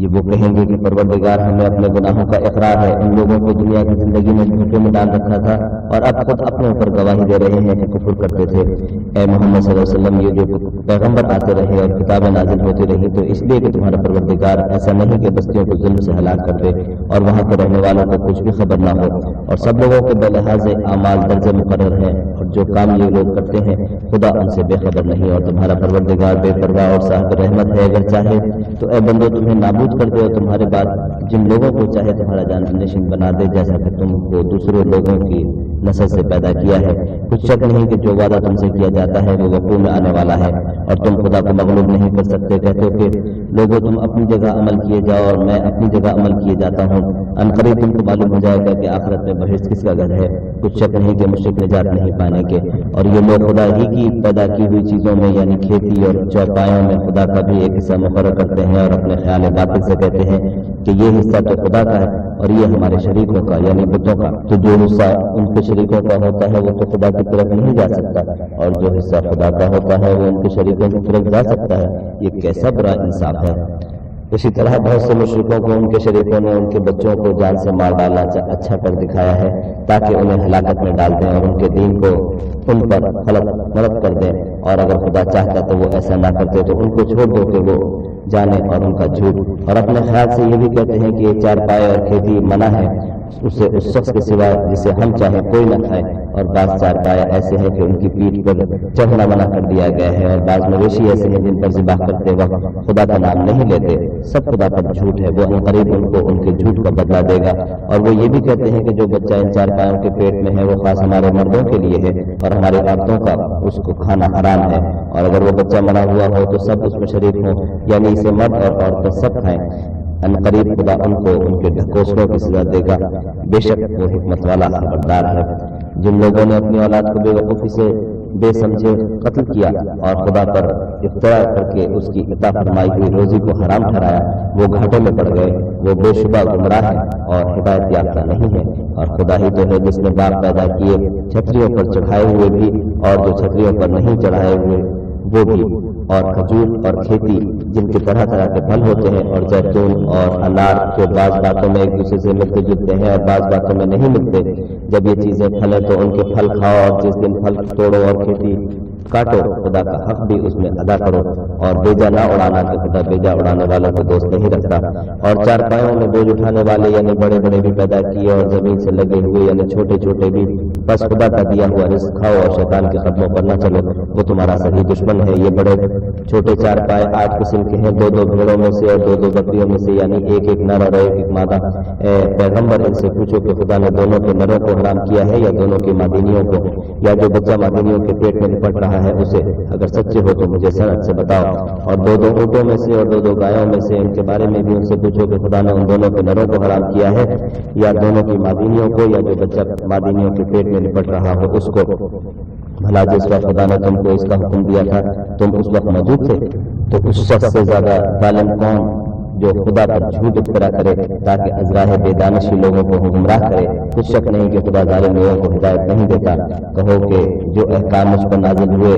[SPEAKER 1] یہ وہ کہیں گے کہ پروردگار ہمیں اپنے گناہوں کا اقرار ہے، ان لوگوں کو دنیا کی زندگی میں دھوکے میں ڈال رکھا تھا اور اب خود اپنے اوپر گواہی دے رہے ہیں کہ کفر کرتے تھے۔ اے محمد صلی اللہ علیہ وسلم، یہ جو پیغمبر آتے رہے اور کتابیں نازل ہوتی رہی تو اس لیے کہ تمہارا پروردگار ایسا نہیں کہ بستیوں کو ظلم سے ہلاک کر دے اور وہاں کے رہنے والوں کو کچھ بھی خبر نہ ہو، اور سب لوگوں کے بے لحاظ اعمال درجے مقرر ہیں، اور جو کام یہ لوگ کرتے ہیں خدا ان سے بے خبر نہیں۔ اور تمہارا پروردگار بے پرواہ اور صاحب رحمت ہے، اگر چاہے تو اے بندو تمہیں نابود کر دے اور تمہارے بعد جن لوگوں کو چاہے تمہارا جان نشین بنا دے، جیسا کہ تم کو دوسرے لوگوں کی نسل سے پیدا کیا ہے۔ کچھ شک نہیں کہ جو وعدہ تم سے کیا جاتا ہے وہ وقوع میں آنے والا ہے، اور تم خدا کو مغلوب نہیں کر سکتے۔ کہتے ہو کہ لوگوں تم اپنی جگہ عمل کیے جاؤ اور میں اپنی جگہ عمل کیے جاتا ہوں، عنقریب تم کو معلوم ہو جائے گا کہ آخرت میں بہشت کس کا گھر ہے۔ کچھ شک نہیں کہ مشرک نجات نہیں پانے کے، اور یہ لوگ خدا ہی کی پیدا کی ہوئی چیزوں میں یعنی کھیتی اور چوپایوں میں خدا کا بھی ایک حصہ مقرر کرتے ہیں، اور اپنے خیال باطل سے کہتے ہیں کہ یہ حصہ تو خدا کا ہے اور یہ ہمارے شریکوں کا یعنی بتوں کا۔ تو جو حصہ ان کے شریکوں کا ہوتا ہے وہ تو خدا کی طرف نہیں جا سکتا، اور جو حصہ خدا کا ہوتا ہے وہ ان کے شریکوں کی طرف جا سکتا ہے۔ یہ کیسا برا انصاف ہے۔ اسی طرح بہت سے مشرکوں کو ان کے شریکوں نے ان کے بچوں کو جان سے مار ڈالا اچھا کر دکھایا ہے تاکہ انہیں ہلاکت میں ڈال دیں اور ان کے دین کو ان پر غلط کر دیں، اور اگر خدا چاہتا تو وہ ایسا نہ کرتے تو ان کو چھوڑ دو کہ وہ جانے اور ان کا جھوٹ۔ اور اپنے خیال سے یہ بھی کہتے ہیں کہ یہ چار پائے اور کھیتی منع ہے، اسے اس شخص کے سوا جسے ہم چاہیں کوئی نہ کھائے، اور بعض چار پائے ایسے ہیں کہ ان کی پیٹھ پر چڑھنا منع کر دیا گیا ہے، اور بعض مویشی ایسے ہیں جن پر ذبح کرتے وقت خدا کا نام نہیں لیتے۔ سب خدا پر جھوٹ ہے، وہ عنقریب ان کو ان کے جھوٹ کا بدلہ دے گا۔ اور وہ یہ بھی کہتے ہیں کہ جو بچہ ان چار پایوں کے پیٹ میں ہے وہ خاص ہمارے مردوں کے لیے ہے اور ہمارے عورتوں کا اس کو کھانا حرام ہے، اور اگر وہ بچہ مرا ہوا ہو تو سب اس میں شریک ہوں، یعنی اسے مرد اور عورتیں سب کھائیں۔ عنقریب خدا ان کو ان کے ڈھکوسلوں کی سزا دے گا، بے شک وہ حکمت والا خبردار ہے۔ جن لوگوں نے اپنی اولاد کو بے وقوفی سے بے سمجھے قتل کیا اور خدا پر افترا کر کے اس کی عطا فرمائی ہوئی روزی کو حرام ٹھہرایا، وہ گھاٹے میں پڑ گئے، وہ بے شبہ گمراہ ہے اور ہدایت یافتہ نہیں ہے۔ اور خدا ہی تو ہے جس نے باغ پیدا کیے چھتریوں پر چڑھائے ہوئے بھی اور جو چھتریوں پر نہیں چڑھائے ہوئے وہ بھی، اور کھجور اور کھیتی جن کے طرح طرح کے پھل ہوتے ہیں، اور زیتون اور انار جو بعض باتوں میں ایک دوسرے سے ملتے جلتے ہیں اور بعض باتوں میں نہیں ملتے۔ جب یہ چیزیں پھلیں تو ان کے پھل کھاؤ، اور جس دن پھل توڑو اور کھیتی کاٹو خدا کا حق بھی اس میں ادا کرو، اور بیجا نہ اڑانا کہ خدا بیجا اڑانے والوں کو دوست نہیں رکھتا۔ اور چار پایوں میں بوجھ اٹھانے والے یعنی بڑے بڑے بھی پیدا کیے اور زمین سے لگے ہوئے یعنی چھوٹے چھوٹے بھی، بس خدا کا دیا ہوا رزق کھاؤ اور شیطان کے قدموں پر نہ چلو، وہ تمہارا صحیح دشمن ہے۔ یہ بڑے چھوٹے چار پائے 8 قسم کے ہیں، 2 بھیڑوں میں سے اور 2 بکریوں میں سے، یعنی ایک نر اور ایک مادہ۔ اے پیغمبر ان سے پوچھو کہ خدا نے دونوں کے نروں کو حرام کیا ہے یا دونوں کی مادینیوں کو، یا جو بچہ مادینیوں کے پیٹ میں لپٹ رہا رہا ہے اسے، اگر سچے ہو تو مجھے سند سے بتاؤ، اور دو دو اونٹوں میں سے اور دو دو گایوں میں سے ان کے بارے میں بھی ان سے پوچھو کہ خدا نے ان دونوں کے نروں کو حرام کیا ہے یا دونوں کی مادینیوں کو، یا جو بچہ مادینیوں کے پیٹ میں لپٹ رہا ہو اس کو؟ بھلا جس وقت خدا نے تم کو اس کا حکم دیا تھا تم اس وقت موجود تھے؟ تو اس شخص سے زیادہ ظالم کون جو خدا پر جھوٹ افترا کرے تاکہ ازراہ بے دانشی لوگوں کو گمراہ کرے؟ کچھ شک نہیں کہ خدا ظالم لوگوں کو ہدایت نہیں دیتا۔ کہو کہ جو احکام مجھ پر نازل ہوئے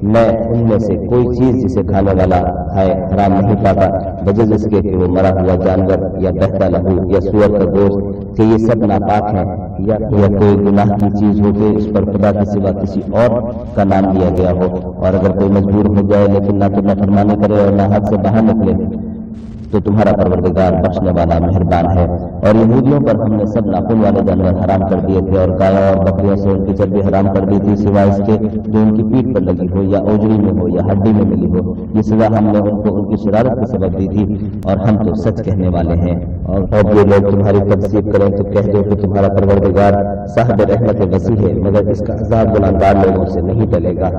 [SPEAKER 1] میں ان میں سے کوئی چیز جسے کھانے والا کھائے حرام نہیں پاتا، بجز اس کے کہ وہ مرا ہوا جانور یا بہتا لہو یا سور کا گوشت، کہ یہ سب ناپاک ہیں، یا کوئی گناہ کی چیز ہو کہ اس پر خدا کے سوا کسی اور کا نام لیا گیا ہو، اور اگر کوئی مجبور ہو جائے لیکن نہ تو نافرمانی کرے اور نہ حد سے باہر نکلے تو تمہارا پروردگار بخشنے والا مہربان ہے۔ اور یہودیوں پر ہم نے سب ناخن والے جانور حرام کر دیے تھے، اور گایوں اور بکریوں سے ان کی چربی حرام کر دی تھی، سوائے اس کے جو ان کی پیٹھ پر لگی ہو یا اوجری میں ہو یا ہڈی میں ملی ہو۔ یہ سزا ہم نے ان کو ان کی شرارت کے سبب دی تھی، اور ہم تو سچ کہنے والے ہیں۔ اور اب یہ لوگ تمہاری تکذیب کریں تو کہہ دو کہ تمہارا پروردگار صاحب رحمت وسیع ہے، مگر اس کا عذاب گناہگار لوگوں سے نہیں ٹلے گا۔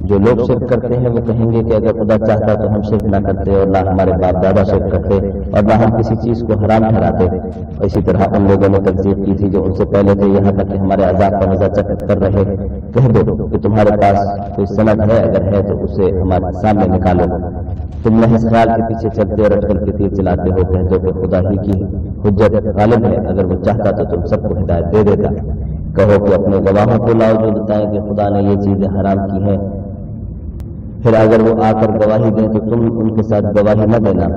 [SPEAKER 1] جو لوگ شرک کرتے ہیں وہ کہیں گے کہ اگر خدا چاہتا تو ہم شرک نہ کرتے، اور نہ ہمارے باپ دادا شرک کرتے، اور نہ ہم کسی چیز کو حرام ٹھہراتے۔ اسی طرح ان لوگوں نے تکذیب کی تھی جو ان سے پہلے تھے، یہاں تک کہ ہمارے عذاب کا مزہ چکھ کر رہے۔ کہہ دو کہ تمہارے پاس کوئی سند ہے، اگر ہے تو اسے ہمارے سامنے نکالو۔ تم نے اس خیال کے پیچھے چلتے اور اٹکل کے تیر چلاتے ہو۔ کہہ دو کہ خدا ہی کی حجت غالب ہے، اگر وہ چاہتا تو تم سب کو ہدایت دے دیتا۔ کہو کہ اپنے گواہوں کو لاؤ جو بتائیں کہ خدا نے یہ چیزیں حرام کی ہیں، پھر اگر وہ آ کر گواہی دیں تو تم ان کے ساتھ گواہی نہ دینا،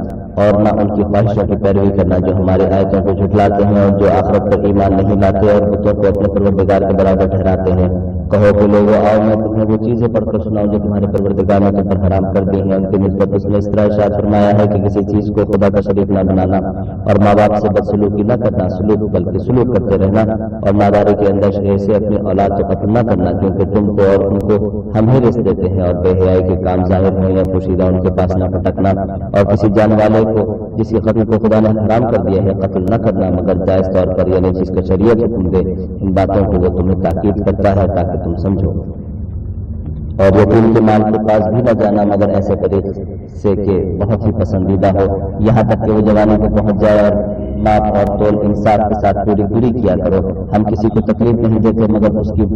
[SPEAKER 1] اور نہ ان کی خواہشوں کی پیروی کرنا جو ہمارے آیتوں کو جھٹلاتے ہیں اور جو آخرت پر ایمان نہیں لاتے اور بتوں کو اپنے پروردگار کے برابر ٹھہراتے ہیں۔ کہو کہ لوگوں آؤ میں تمہیں وہ چیزیں پڑھ کر سناؤں جو تمہارے پروردگار نے تم پر حرام کر دی ہیں۔ ان کی نسبت اس نے اس طرح ارشاد فرمایا ہے کہ کسی چیز کو خدا کا شریک نہ بنانا، اور ماں باپ سے بدسلوکی نہ کرنا، سلوک بلکہ سلوک کرتے رہنا، اور ناداری کے اندر شریر سے اپنی اولاد کو قتل نہ کرنا، کیونکہ تم کو اور ان کو ہم ہی رزق دیتے ہیں، اور بے حیائی کے کام ظاہر ہوں یا پوشیدہ ان کے پاس نہ پھٹکنا، اور کسی جان والے کو جس کی قتل کو خدا نے حرام کر دیا ہے قتل نہ کرنا مگر جائز طور پر، یعنی جس کا شریعت حکم دے۔ ان باتوں کو وہ تمہیں تاکید کرتا ہے تاکہ تم سمجھو۔ اور یتیم کے مال کے پاس بھی نہ جانا مگر ایسے طریقے سے کہ بہت ہی پسندیدہ ہو، یہاں تک کہ وہ جوانی کو پہنچ جائے، اور ماپ اور تول انصاف کے ساتھ پوری کیا کرو۔ ہم کسی کو تکلیف نہیں دیتے مگر اس کی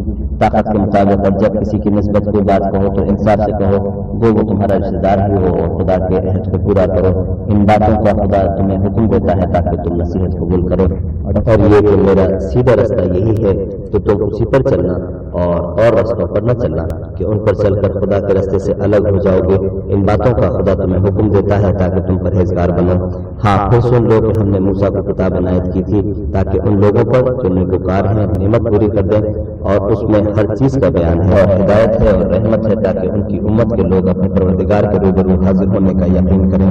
[SPEAKER 1] طاقت کے مطابق، اور جب کسی کی نسبت کوئی بات کہو تو انصاف سے کہو، گو وہ تمہارا رشتہ دار ہی ہو، اور خدا کے عہد کو پورا کرو۔ ان باتوں کا خدا تمہیں حکم دیتا ہے تاکہ تم نصیحت قبول کرو، اور یہ کہ میرا سیدھا رستہ یہی ہے تو تم اسی پر چلنا، اور رستوں پر نہ چلنا کہ ان پر چل کر خدا کے رستے سے الگ ہو جاؤ گے۔ ان باتوں کا خدا تمہیں حکم دیتا ہے تاکہ تم پرہیزگار بنو۔ ہاں پھر سن لو کہ ہم نے موسیٰ کو کتاب عنایت کی تھی تاکہ ان لوگوں پر جو نیکوکار ہیں نعمت پوری کر دیں، اور اس میں ہر چیز کا بیان ہے اور ہدایت ہے اور رحمت ہے، تاکہ ان کی امت کے لوگ اپنے پروردگار کے روبرو حاضر ہونے کا یقین کریں۔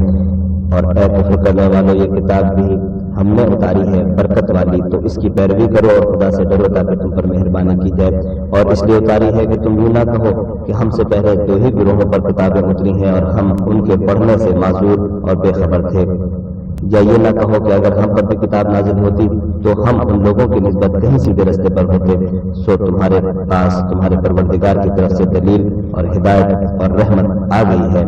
[SPEAKER 1] اور اے کفر کرنے والوں، یہ کتاب بھی ہم نے اتاری ہے برکت والی، تو اس کی پیروی کرو اور خدا سے ڈرو تاکہ تم پر مہربانی کی جائے۔ اور اس لیے اتاری ہے کہ تم یوں نہ کہو کہ ہم سے پہلے دو ہی گروہوں پر کتابیں اتری ہیں اور ہم ان کے پڑھنے سے معذور اور بے خبر تھے، یا یہ نہ کہو کہ اگر ہم پر بھی کتاب نازل ہوتی تو ہم ان لوگوں کی نسبت کہیں سیدھے رستے پر ہوتے۔ سو تمہارے پاس تمہارے پروردگار کی طرف سے دلیل اور ہدایت اور رحمت آ گئی ہے،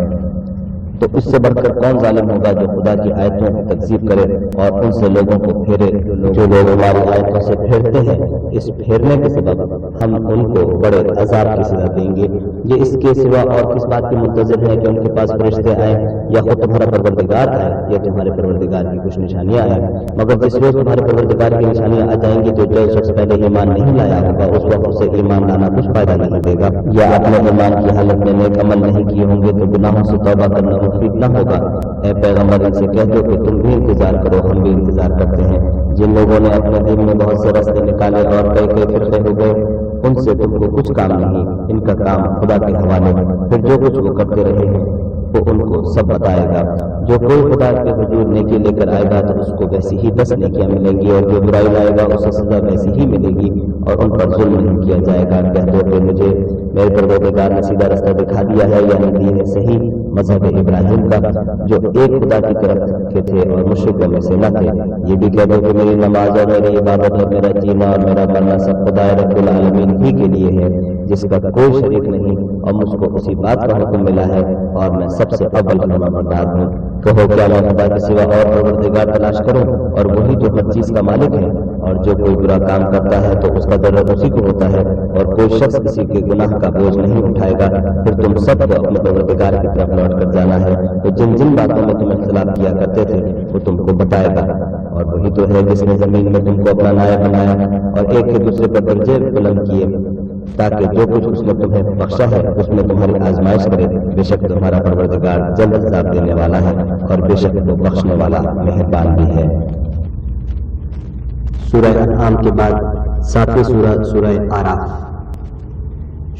[SPEAKER 1] تو اس سے بڑھ کر کون ظالم ہوگا جو خدا کی آیتوں کی تکذیب کرے اور ان سے لوگوں کو پھیرے۔ جو لوگ ہماری آیتوں سے پھیرتے ہیں، اس پھیرنے کے سبب ہم ان کو بڑے عذاب کی سزا دیں گے۔ یہ اس کے سوا اور کس بات کی منتظر ہے کہ ان کے پاس فرشتے آئیں یا خود تمہارا پروردگار آئے یا تمہارے پروردگار کی کچھ نشانیاں آئیں؟ مگر جس روز تمہارے پروردگار کی نشانیاں آ جائیں گی تو جو شخص پہلے ایمان نہیں لایا ہوگا اس وقت اسے ایمان لانا کچھ فائدہ نہیں دے گا، یا اپنے ایمان کی حالت میں نیک عمل نہیں کیے ہوں گے تو گناہوں سے توبہ کرنا مفید نہ ہوگا۔ اے پیغمبر ان سے کہہ دو کہ تم بھی انتظار کرو، ہم بھی انتظار کرتے ہیں۔ جن لوگوں نے اپنے دل میں بہت سے راستے نکالے اور کئی فرقے ہو گئے، ان سے تم کو کچھ کام نہیں، ان کا کام خدا کے حوالے، پھر جو کچھ وہ کرتے رہے ہیں وہ ان کو سب بتائے گا۔ جو کوئی خدا کے حضور نیکی لے کر آئے گا تو اس کو ویسی ہی 10 نیکیاں ملیں گی، اور جو برائی لائے گا اسے سزا ویسی ہی ملے گی، اور ان پر ظلم نہیں کیا جائے گا۔ کہہ دو کہ مجھے میرے پروردگار نے سیدھا راستہ دکھا دیا ہے، یعنی دین صحیح مذہب ابراہیم کا، جو ایک خدا کی طرف کے تھے اور مشرکوں میں سے نہ تھے۔ یہ بھی کہہ دو کہ میری نماز اور میری عبادت اور میرا جینا اور میرا مرنا سب خدا رب العالمین ہی کے لیے ہے، جس کا کوئی شریک نہیں، اور مجھ کو اسی بات کا حکم ملا ہے اور میں سب سے اول فرمانبردار ہوں۔ کہو کیا میں خدا کے سوا اور پروردگار تلاش کروں؟ اور وہی جو ہر چیز کا مالک ہے، اور جو کوئی برا کام کرتا ہے تو اس کا ضرر اسی کو ہوتا ہے، اور کوئی شخص کسی کے گناہ کا بوجھ نہیں اٹھائے گا۔ پھر تم سب کو اپنے پروردگار کی طرف لوٹ کر جانا ہے، تو جن جن باتوں میں تم اختلاف کیا کرتے تھے وہ تم کو بتائے گا۔ اور وہی تو ہے جس نے زمین میں تم کو اپنا نائب بنایا اور ایک کے دوسرے پر درجے بلند کیے، تاکہ جو کچھ اس نے تمہیں بخشا ہے اس میں تمہاری آزمائش کرے۔ بے شک تمہارا پروردگار جلد عذاب دینے والا ہے، اور بے شک وہ بخشنے والا مہربان بھی ہے۔
[SPEAKER 2] سورہ انعام کے بعد 7ویں سورہ سورہ آراف۔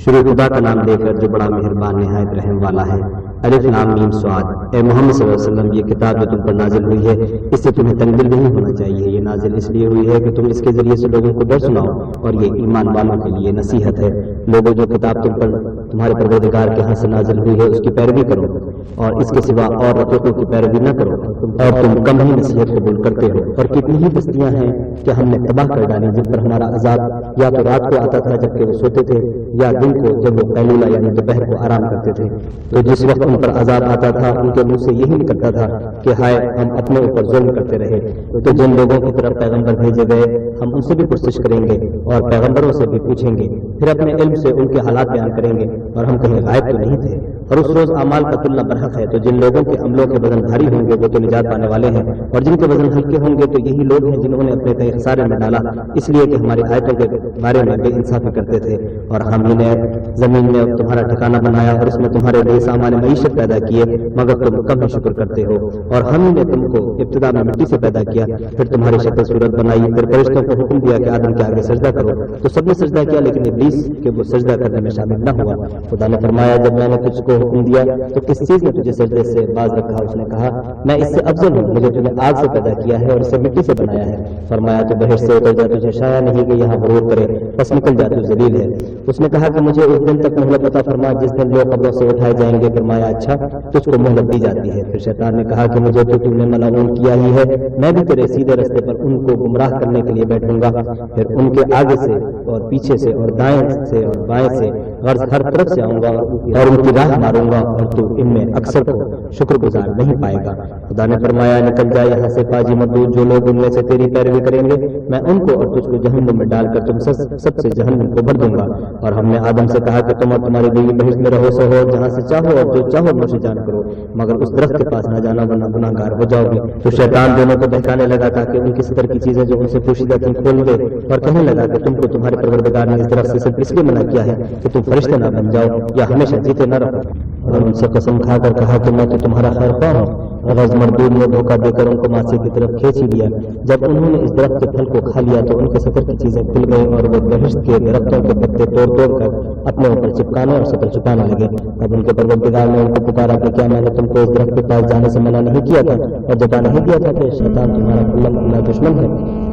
[SPEAKER 2] شروع خدا کا نام لے کر جو بڑا مہربان نہایت رحم والا ہے۔ الف لام میم صاد۔ اے محمد صلی اللہ علیہ وسلم، یہ کتاب جو تم پر نازل ہوئی ہے اس سے تمہیں تنگ دل نہیں ہونا چاہیے۔ یہ نازل اس لیے ہوئی ہے کہ تم اس کے ذریعے سے لوگوں کو ڈر سناؤ، اور یہ ایمان والوں کے لیے نصیحت ہے۔ لوگوں، جو کتاب تم پر تمہارے پروردگار کے ہاں سے نازل ہوئی ہے اس کی پیروی کرو، اور اس کے سوا اور رسولوں کی پیروی نہ کرو، اور تم کم ہی نصیحت قبول کرتے ہو۔ اور کتنی ہی بستیاں ہیں کہ ہم نے تباہ کر ڈالی جن پر ہمارا عذاب یا تو رات کو آتا تھا جبکہ وہ سوتے تھے، یا دن کو جب وہ قیلولہ یعنی دوپہر کو آرام کرتے تھے۔ تو جس وقت ان پر عذاب آتا تھا ان کے منہ سے یہی نکلتا تھا کہ ہائے ہم اپنے اوپر ظلم کرتے رہے۔ تو جن لوگوں کی طرف پیغمبر بھیجے گئے ہم ان سے بھی پرسش کریں گے اور پیغمبروں سے بھی پوچھیں گے، پھر اپنے علم سے ان کے حالات بیان کریں گے، اور ہم کہیں غائب تو نہیں تھے۔ اور اس روز اعمال کا تلنا برحق ہے، تو جن لوگوں کے عملوں کے وزن بھاری ہوں گے وہ تو نجات پانے والے ہیں، اور جن کے وزن ہلکے ہوں گے تو یہی لوگ ہیں جنہوں نے اپنے تئیں خسارے میں ڈالا، اس لیے کہ ہماری آیتوں کے بارے میں بے انصافی کرتے تھے۔ اور ہم ہی نے زمین میں تمہارا ٹھکانہ بنایا اور اس میں تمہارے لیے سامان معیشت پیدا کیے، مگر تم کم ہی شکر کرتے ہو۔ اور ہم ہی نے تم کو ابتدا میں مٹی سے پیدا کیا، پھر تمہاری شکل صورت بنائی، پھر فرشتوں کو حکم دیا کہ آدم کے آگے سجدہ کرو، تو سب نے سجدہ کیا لیکن ابلیس کہ وہ سجدہ کرنے میں شامل نہ ہوا۔ خدا نے فرمایا جب میں نے تجھ کو حکم دیا تو کس چیز نے تجھے سجدے سے باز رکھا؟ اس نے کہا میں اس سے افضل ہوں، مجھے تمہیں آگ سے پیدا کیا ہے اور اسے مٹی سے بنایا ہے۔ فرمایا تو بہشت سے اتر جا، تجھے شایا نہیں کہ یہاں غرور کرے، بس نکل جا، تو ذلیل ہے۔ اس نے کہا کہ مجھے اس دن تک مہلت عطا فرما جس دن لوگ قبروں سے اٹھائے جائیں گے۔ فرمایا اچھا، تجھ کو مہلت دی جاتی ہے۔ پھر شیطان نے کہا کہ مجھے تو تم نے ملعون کیا ہی ہے، میں بھی تیرے سیدھے رستے پر ان کو گمراہ کرنے کے لیے بیٹھوں گا، پھر ان کے آگے سے اور پیچھے سے اور دائیں سے اور بائیں سے غرض ہر طرف سے آؤں گا اور ان کی راہ ماروں گا، اور تو ان میں اکثر کو شکر گزار نہیں پائے گا۔ خدا نے فرمایا نکل جا یہاں سے پاجی مردود، جو لوگ ان میں سے تیری پیروی کریں گے میں ان کو اور تجھ کو جہنم میں ڈال کر تم سب سے جہنم کو بھر دوں گا۔ اور ہم نے آدم سے کہا کہ تم اور تمہاری بیوی بہشت میں رہو سو ہو جہاں سے چاہو، اور جو چاہو نوش جان کرو، مگر اس درخت کے پاس نہ جانا ورنہ گناہ گار ہو جاؤ گے۔ تو شیطان دونوں کو بہکانے لگا تاکہ ان کی ستر کی چیزیں جو ان سے پوشیدہ تھیں کھول دے، اور کہنے لگا کہ تم کو تمہارے پروردگار نے اس درخت سے صرف اس لیے منع کیا ہے کہ تم فرشتے نہ بن جاؤ یا ہمیشہ جیتے نہ رہو۔ اور ان سے قسم کھا کر کہا کہ میں تو تمہارا خیر خواہ ہوں۔ غرض مردود نے دھوکہ دے کر ان کو معصیت کی طرف کھینچ ہی دیا۔ جب انہوں نے اس درخت کے پھل کو کھا لیا تو ان کے ستر کی چیزیں کھل گئیں، اور وہ بہشت کے درختوں کے پتے توڑ توڑ کر اپنے اوپر چپکانے اور ستر چھپانے لگے۔ تب ان کے پروردگار نے ان کو پکارا کہ کیا میں نے تم کو اس درخت کے پاس جانے سے منع نہیں کیا تھا اور جتا نہیں دیا تھا کہ شیطان تمہارا کھلا دشمن ہے؟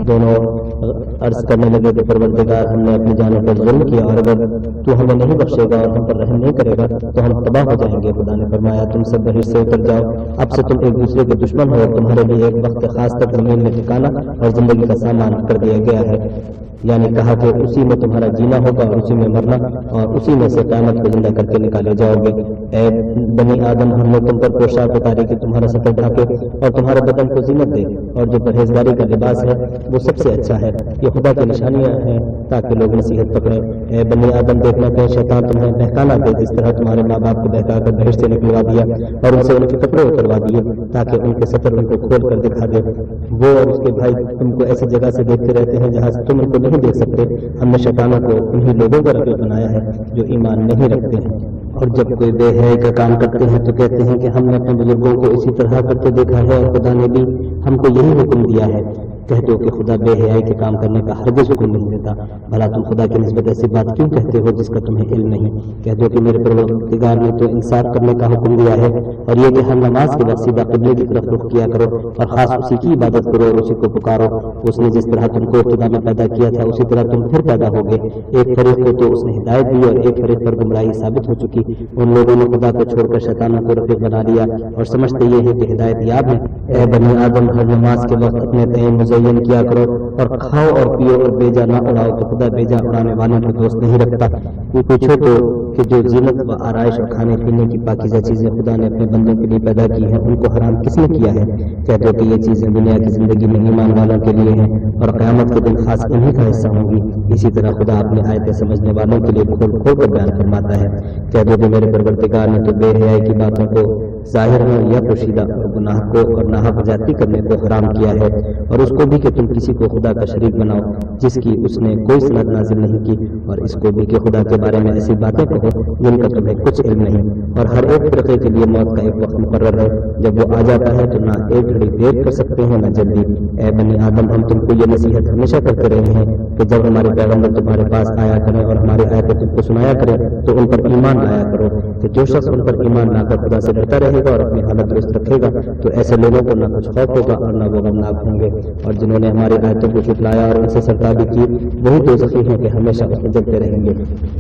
[SPEAKER 2] دونوں عرض کرنے لگے کہ پروردگار ہم نے اپنی جانوں پر ظلم کیا، اور اگر تو ہمیں نہیں بخشے گا اور ہم پر رحم نہیں کرے گا تو ہم تباہ ہو جائیں گے۔ خدا نے فرمایا تم سب بہشت سے اتر جاؤ، اب سے تم ایک دوسرے کے دشمن ہو، اور تمہارے لیے ایک وقت خاص تک زمین میں ٹھکانا اور زندگی کا سامان کر دیا گیا ہے، یعنی کہا کہ اسی میں تمہارا جینا ہوگا اور اسی میں مرنا، اور اسی میں سے قیامت کو زندہ کر کے نکالے جاؤ گے۔ اے بنی آدم ہم نے تم پر پوشاک اتاری کہ تمہارا ستر ڈھانپے اور تمہارے بدن کو زینت دے، اور جو پرہیزگاری کا لباس ہے وہ سب سے اچھا ہے، یہ خدا کی نشانیاں ہیں تاکہ لوگ نصیحت پکڑیں۔ اے بنی آدم دیکھنا کہ شیطان تمہیں بہکانا دے جس طرح تمہارے ماں باپ کو بہکا کر بہشت سے نکلوا دیا اور ان سے ان کے کپڑے اتروا دیے تاکہ ان کے ستر ان کو کھول کر دکھا دے۔ وہ اور اس کے بھائی تم کو ایسی جگہ سے دیکھتے رہتے ہیں جہاں سے تم ان کو نہیں دیکھ سکتے۔ ہم نے شیطانوں کو انہی لوگوں کا رفیق بنایا ہے جو ایمان نہیں رکھتے ہیں، اور جب کوئی بے حیائی کا کام کرتے ہیں تو کہتے ہیں کہ ہم نے اپنے بزرگوں کو اسی طرح کرتے دیکھا ہے اور خدا نے بھی ہم کو یہی حکم دیا ہے۔ کہہ دو کہ خدا بے حیائی کے کام کرنے کا ہرگز حکم نہیں دیتا، بھلا تم خدا کی نسبت ایسی بات کیوں کہتے ہو جس کا تمہیں علم نہیں؟ کہہ دو کہ میرے پروردگار نے تو انصاف کرنے کا حکم دیا ہے، اور یہ کہ ہر نماز کے وقت سیدھا قبلے کی طرف رخ کیا کرو اور خاص اسی کی عبادت کرو اور اسی کو پکارو۔ اس نے جس طرح تم کو ابتدا میں پیدا کیا تھا اسی طرح تم پھر پیدا ہوگے۔ ایک فریق کو تو اس نے ہدایت دی اور ایک فریق پر گمراہی ثابت ہو چکی۔ ان لوگوں نے خدا کو چھوڑ کر شیطانوں کو رفیق بنا لیا اور سمجھتے یہ ہے کہ ہدایت یاب ہے۔ اے بنی آدم ہر نماز کے وقت اپنے تئیں مزین کیا کرو، اور کھاؤ اور پیو اور بیجا نہ اڑاؤ، تو خدا بیجا اڑانے والوں کو دوست نہیں رکھتا۔ پوچھو تو کہ جو زینت و آرائش اور کھانے پینے کی پاکیزہ چیزیں خدا نے اپنے بندوں کے لیے پیدا کی ہیں، ان کو حرام کس نے کیا ہے؟ کہہ دو کہ یہ چیزیں دنیا کی زندگی میں ایمان والوں کے لیے ہیں اور قیامت کے دن خاص انہی کا حصہ ہوں گی۔ اسی طرح خدا اپنے آیتیں سمجھنے والوں کے لیے کھول کھول کر بیان فرماتا ہے۔ کہہ دو کہ میرے پروردگار نے تو بے حیائی کی باتوں کو ظاہر ہو یا پوشیدہ اور گناہ کو اور ناحق زیادتی کرنے کو حرام کیا ہے، اور اس کو بھی کہ تم کسی کو خدا کا شریک بناؤ جس کی اس نے کوئی سند نازل نہیں کی، اور اس کو بھی کہ خدا کے بارے میں ایسی باتیں کہو جن کا تمہیں کچھ علم نہیں، اور ہر ایک فرقے کے لیے موت کا ایک وقت مقرر ہے، جب وہ آ جاتا ہے تو نہ ایک گھڑی دیر کر سکتے ہیں نہ جلدی۔ اے بنی آدم، ہم تم کو یہ نصیحت ہمیشہ کرتے رہے ہیں کہ جب ہمارے پیغمبر تمہارے پاس آیا کریں اور ہماری آیتیں تم کو سنایا کریں تو ان پر ایمان لایا کرو، کہ جو شخص ان پر ایمان لا کر خدا سے ڈرتا رہے گا اور اپنی حالت درست رکھے گا تو ایسے لوگوں کو نہ کچھ خوف ہوگا اور نہ وہ غمناک ہوں گے۔ اور جنہوں نے ہماری آیتوں کو جھٹلایا اور ان سے سرکاری کی، وہی دوزخی ہیں کہ ہمیشہ اس میں جلتے رہیں گے۔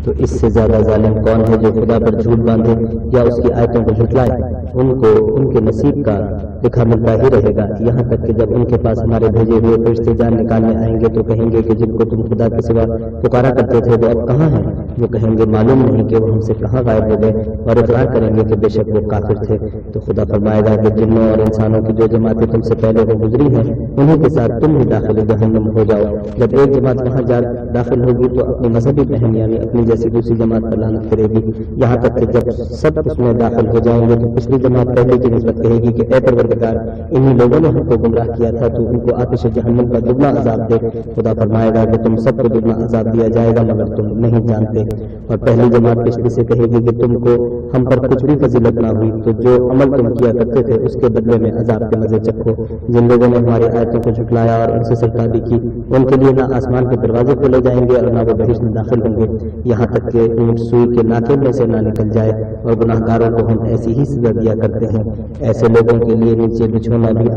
[SPEAKER 2] تو اس سے زیادہ ظالم کون ہے جو خدا پر جھوٹ باندھے یا اس کی آیتوں کو جھٹلائے؟ ان کو ان کے نصیب کا لکھا ملتا ہی رہے گا، یہاں تک کہ جب ان کے پاس ہمارے بھیجے ہوئے فرشتے جان نکالنے آئیں گے تو کہیں گے کہ جن کو تم خدا کے سوا پکارا کرتے تھے وہ اب کہاں ہیں؟ وہ کہیں گے معلوم نہیں کہ وہ ہم سے کہاں غائب ہو گئے، اور اقرار کریں گے کہ بے شک وہ کافر تھے۔ تو خدا فرمائے گا کہ جنوں اور انسانوں کی جو جماعتیں تم سے پہلے ہو گزری ہیں انہیں کے ساتھ تم بھی داخل جہنم ہو جاؤ۔ جب ایک جماعت وہاں داخل ہوگی تو اپنی مذہبی بہن یعنی اپنی جیسی دوسری جماعت پر لعنت کرے گی، یہاں تک کہ جب سب اس میں داخل ہو جائیں گے تو پچھلی جماعت پہلے کی نسبت کہے گی کہ اے پروردگار، انہی لوگوں نے ہم کو گمراہ کیا تھا، تو ان کو آتش جہنم کا دگنا عذاب دے۔ خدا فرمائے گا کہ تم سب کو دگنا عذاب دیا جائے گا مگر تم نہیں جانتے۔ اور پہلی جماعت پچھلی سے کہے گی کہ تم کو ہم پر کچھ بھی فضیلت نہ ہوئی، تو جو عمل تم کیا کرتے تھے اس کے بدلے میں عذاب کے مزے چکھو۔ جن لوگوں نے ہماری آیتوں کو جھٹلایا اور ان سے سرکاری کی، ان کے لیے نہ آسمان کے دروازے کھولے جائیں گے اور نہ وہ بہشت میں داخل ہوں گے، یہاں تک کہ اونٹ سوئی کے ناکے میں سے نہ نکل جائے، اور گناہ گاروں کو ہم ایسی ہی سزا دیا کرتے ہیں۔ ایسے لوگوں کے لیے نیچے بچھونا بھی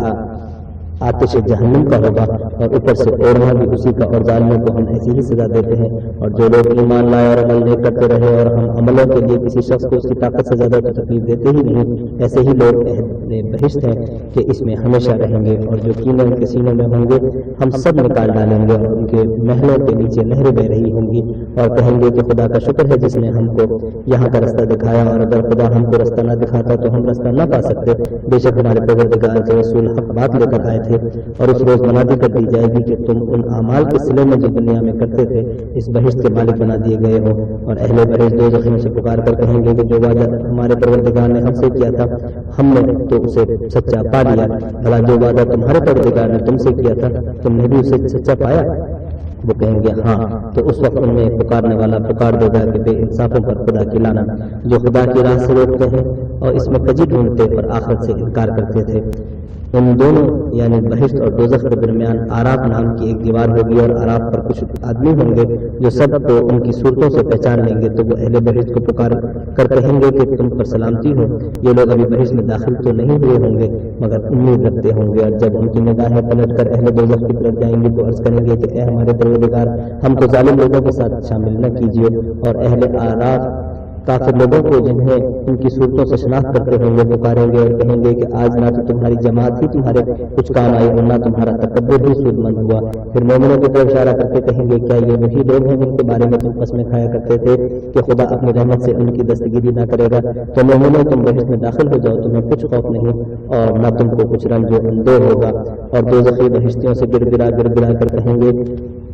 [SPEAKER 2] آتش جہنم کا ہوگا، اور اوپر سے اوڑھنا بھی اسی کا، اور ظالموں کو ہم ایسی ہی سزا دیتے ہیں۔ اور جو لوگ ایمان لائے اور عمل نہیں کرتے رہے اور ہم عملوں کے لیے کسی شخص کو اس کی طاقت سے زیادہ تکلیف دیتے ہی نہیں، ایسے ہی لوگ اہل بہشت ہیں کہ اس میں ہمیشہ رہیں گے، اور جو کینے ان کے سینوں میں ہوں گے ہم سب نکال ڈالیں گے، اور ان کے محلوں کے نیچے نہریں بہ رہی ہوں گی، اور کہیں گے کہ خدا کا شکر ہے جس نے ہم کو یہاں کا رستہ دکھایا، اور اگر خدا ہم کو رستہ نہ دکھاتا تو ہم رستہ نہ پا سکتے۔ بے شک ہمارے پروردگار کے رسول حق بات لے کر آئے تھے، اور اس روز منادی کر دی جائے گی کہ تم ان اعمال کے صلے میں جو دنیا میں کرتے تھے اس بہشت کے مالک بنا دیے گئے ہو۔ اور اہل بہشت دوزخیوں سے پکار کر کہیں گے کہ جو وعدہ ہمارے پروردگار نے ہم سے کیا تھا ہم نے تو اسے سچا پا لیا، بھلا جو وعدہ تمہارے پروردگار نے تم سے کیا تھا تم نے بھی اسے سچا پایا؟ وہ کہیں گے ہاں، تو اس وقت ان میں پکارنے والا پکار دے گا کہ بے انصافوں پر خدا کی لعنت، جو خدا کی راہ سے روکتے ہیں اور اس میں کجی ڈھونڈتے اور آخرت سے انکار کرتے تھے۔ ان دونوں یعنی بہشت اور دوزخ کے درمیان آراف نام کی ایک دیوار ہوگی، اور آراف پر کچھ آدمی ہوں گے جو سب کو ان کی صورتوں سے پہچان لیں گے، تو وہ اہل بہشت کو پکار کر کہیں گے کہ تم پر سلامتی ہو، یہ لوگ ابھی بہشت میں داخل تو نہیں ہوئے ہوں گے مگر امید رکھتے ہوں گے۔ اور جب ان کی نگاہیں پلٹ کر اہل دوزخ کی طرف جائیں گی تو عرض کریں گے کہ اے ہمارے پروردگار، ہم کو ظالم لوگوں کے ساتھ شامل نہ کیجیے۔ اور اہل آراف کافر لوگوں کو جنہیں ان کی صورتوں سے شناخت کرتے ہوں گے پکاریں گے اور کہیں گے کہ آج نہ تو تمہاری جماعت ہی تمہارے کچھ کام آئی اور نہ تمہارا تکبر ہی سود مند ہوا۔ پھر مومنوں کی طرف اشارہ کرتے کہیں گے کیا یہ وہی لوگ ہیں جن کے بارے میں تم قسمیں کھایا کرتے تھے کہ خدا اپنی رحمت سے ان کی دستگیری نہ کرے گا؟ تو مومنوں تم بہشت میں داخل ہو جاؤ، تمہیں کچھ خوف نہیں اور نہ تم کو کچھ رنج و اندوہ ہوگا۔ اور دوزخی بہشتیوں سے گر گرا کر کہیں گے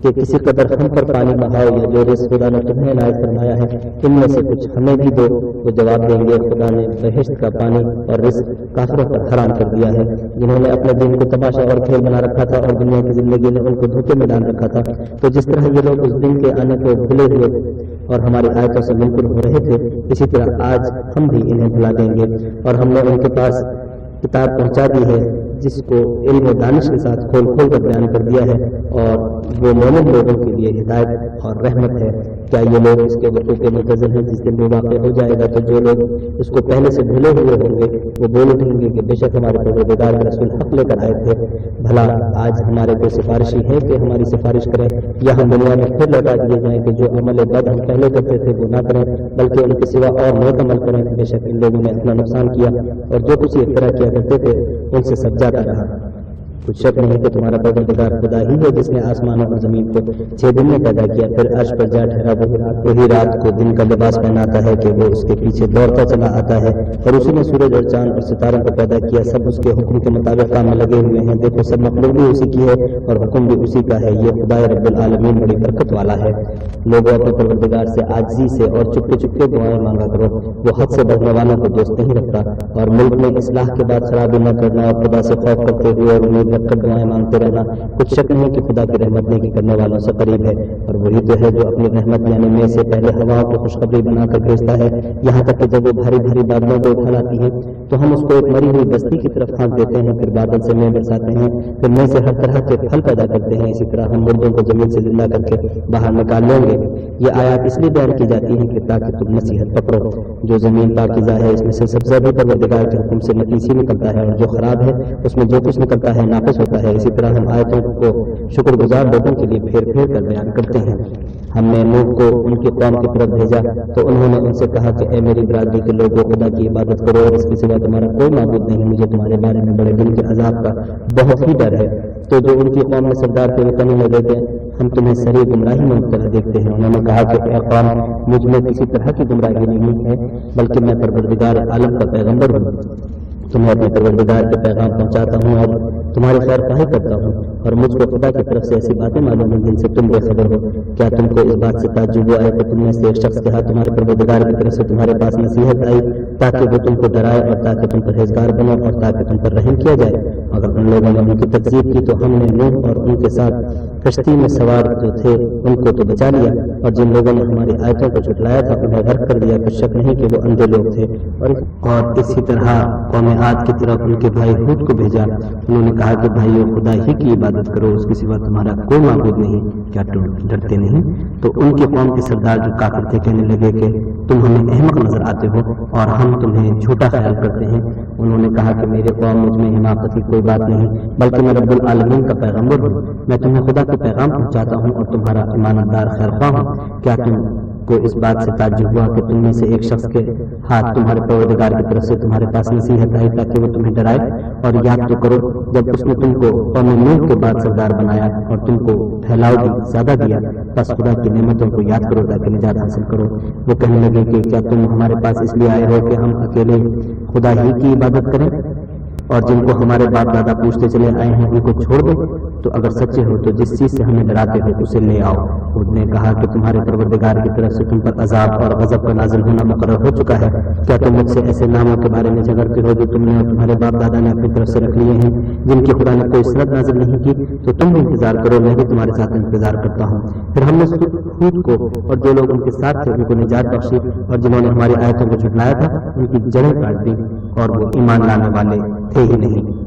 [SPEAKER 2] کہ کسی قدر ہم پر پانی بہاؤ، یا جو رزق خدا نے تمہیں عنایت فرمایا ہے ان میں سے کچھ ہمیں بھی دو۔ وہ جواب دیں گے خدا نے بہشت کا پانی اور رزق کافروں پر حرام کر دیا ہے، جنہوں نے اپنے دین کو تماشا اور کھیل بنا رکھا تھا اور دنیا کی زندگی نے ان کو دھوکے میں ڈال رکھا تھا۔ تو جس طرح یہ لوگ اس دن کے آنے کو بھولے ہوئے اور ہماری آیتوں سے منکر ہو رہے تھے، اسی طرح آج ہم بھی انہیں بھلا دیں گے۔ اور ہم نے ان کے پاس کتاب پہنچا دی ہے جس کو علم و دانش کے ساتھ کھول کھول کر بیان کر دیا ہے، اور وہ مومن لوگوں کے لیے ہدایت اور رحمت ہے۔ کیا یہ لوگ اس کے وقوع کے منتظر ہیں جس دن وہ واقع ہو جائے گا؟ تو جو لوگ اس کو پہلے سے بھولے ہوئے ہوں گے وہ بول اٹھیں گے کہ بے شک ہمارے پروردگار کے رسول حق لے کر آئے تھے، بھلا آج ہمارے کوئی سفارشی ہے کہ ہماری سفارش کریں، یا ہم دنیا میں پھر لوٹا دیے جائیں کہ جو عمل بد ہم پہلے کرتے تھے وہ نہ کریں بلکہ ان کے سوا اور نیک عمل کریں؟ بے شک ان لوگوں نے اپنا نقصان کیا اور جو کچھ اختراع کیا کرتے تھے ان سے سب جاتا رہا۔ کچھ شک نہیں کہ تمہارا پروردگار خدا ہی ہے جس نے آسمانوں اور زمین کو 6 دن میں پیدا کیا، پھر عرش پر جا ٹھہرا، وہی رات کو دن کا لباس پہناتا ہے کہ وہ اس کے پیچھے دوڑتا چلا آتا ہے، اور اسی نے سورج اور چاند اور ستاروں کو پیدا کیا، سب اس کے حکم کے مطابق کام میں لگے ہوئے ہیں۔ دیکھو سب مخلوق بھی اسی کی ہے اور حکم بھی اسی کا ہے، یہ خدا رب العالمین بڑی برکت والا ہے۔ لوگوں اپنے پروردگار سے عاجزی سے اور چپکے چپکے دعائیں مانگا کرو، وہ حد سے بڑھنے والوں کو دوست نہیں رکھتا، اور ملک میں اصلاح کے بعد خرابی نہ کرنا اور خدا سے خوف کرتے ہوئے اور امید رکھ کر دعائیں مانگتے رہنا۔ کچھ شک نہیں کہ خدا کی رحمت نیکی کرنے والوں سے قریب ہے، اور وہی تو ہے جو اپنی رحمت یعنی میں سے پہلے ہوا کو خوشخبری بنا کر بھیجتا ہے، یہاں تک کہ جب وہ بھاری بھاری بادلوں کو اٹھا لاتی ہے تو ہم اس کو ایک مری ہوئی بستی کی طرف پھینک دیتے ہیں، پھر بادل سے میں برساتے ہیں، پھر میں سے ہر طرح کے پھل پیدا کرتے ہیں، اسی طرح ہم مردوں کو زمین سے زندہ کر کے باہر نکال لیں گے۔ یہ آیات اس لیے بیان کی جاتی ہیں کہ تاکہ تم نصیحت پکڑو۔ جو زمین پاکیزہ ہے اس میں سے سبزہ بھی پروردگار کے حکم سے نفیسی نکلتا ہے، اور جو خراب ہے اس میں جو کچھ نکلتا ہے ناقص ہوتا ہے۔ اسی طرح ہم آیتوں کو شکر گزار لوگوں کے لیے پھیر پھیر کر بیان کرتے ہیں۔ ہم نے نوح کو ان کی قوم کی طرف بھیجا تو انہوں نے ان سے کہا کہ اے میری برادری کے لوگوں، خدا کی عبادت کرو اور اس کے سوا تمہارا کوئی معبود نہیں، مجھے تمہارے بارے میں بڑے دن کے عذاب کا بہت ہی ڈر ہے۔ تو جو ان کی قوم میں سردار تھے وہ کہنے لگے کہ ہم تمہیں سری گمراہی میں مبتلا دیکھتے ہیں۔ انہوں نے کہا کہ اے قوم، مجھ میں کسی طرح کی گمراہی نہیں ہے، بلکہ میں پروردگار عالم کا پیغمبر ہوں، تمہیں اپنے پروردگار کے پیغام پہنچاتا ہوں اور تمہاری خیر خواہی کرتا ہوں، اور مجھ کو خدا کی طرف سے ایسی باتیں معلوم ہیں جن سے تم بے خبر ہو۔ کیا تم کو اس بات سے تعجب آئے کہ تم میں سے ایک شخص کہا تمہارے پروردگار کی طرف سے تمہارے پاس نصیحت آئی تاکہ وہ تم کو ڈرائے اور تاکہ تم پرہیزگار بنو اور تاکہ تم پر رحم کیا جائے؟ اگر ان لوگوں نے ان کی تکذیب کی تو ہم نے نوح اور ان کے ساتھ کشتی میں سوار جو تھے ان کو تو بچا لیا، اور جن لوگوں نے ہماری آیتوں کو جھٹلایا تھا انہیں غرق کر دیا۔ کچھ شک نہیں کہ وہ اندھے لوگ تھے۔ اور اسی طرح قوم عاد کی طرف ان کے بھائی ہود کو بھیجا، انہوں نے کہا کہ بھائیو، خدا ہی کی عبادت کرو، اس کے سوا تمہارا کوئی معبود نہیں، کیا تم ڈرتے نہیں؟ تو ان کی قوم کے سردار جو کافر تھے کہنے لگے کہ تم ہمیں احمق نظر آتے ہو اور ہم تمہیں جھوٹا خیال کرتے ہیں۔ انہوں نے کہا کہ میرے قوم، مجھ میں حماقت کی کوئی بات نہیں، بلکہ میں رب العالمین کا پیغمبر ہوں، میں تمہیں خدا کا پیغام پہنچاتا ہوں اور تمہارا امانت دار خیر خواہ ہوں۔ کیا تم کو اس بات سے تعجب ہوا کہ تم میں سے ایک شخص کے ہاتھ تمہارے پروردگار کی طرف سے تمہارے پاس نصیحت آئی تاکہ وہ تمہیں ڈرائے؟ اور یاد تو کرو جب اس نے تم کو قوم نوح کے بعد سردار بنایا اور تم کو پھیلاؤ بھی زیادہ دیا، بس خدا کی نعمتوں کو یاد کرو تاکہ نجات حاصل کرو۔ وہ کہنے لگے کہ کیا تم ہمارے پاس اس لیے آئے ہو کہ ہم اکیلے خدا ہی کی عبادت کریں اور جن کو ہمارے باپ دادا پوچھتے چلے آئے ہیں ان کو چھوڑ دو؟ تو اگر سچے ہو تو جس چیز سے ہمیں ڈراتے ہو اسے لے آؤ۔ خود نے کہا کہ تمہارے پروردگار کی طرف سے تم پر عذاب اور غضب کا نازل ہونا مقرر ہو چکا ہے۔ کیا تم مجھ سے ایسے ناموں کے بارے میں جھگڑتے ہو جو تم نے اور تمہارے باپ دادا نے اپنی طرف سے رکھ لیے ہیں، جن کی خدا نے کوئی صورت نازل نہیں کی؟ تو تم بھی انتظار کرو، میں بھی تمہارے ساتھ انتظار کرتا ہوں۔ پھر ہم نے ہود کو اور جو لوگ ان کے ساتھ تھے ان کو نجات بخشی، اور جنہوں نے ہماری آیتوں کو جھٹلایا تھا ان کی جڑیں کاٹ دی، اور وہ ایمان لانے والے تھے ہی نہیں۔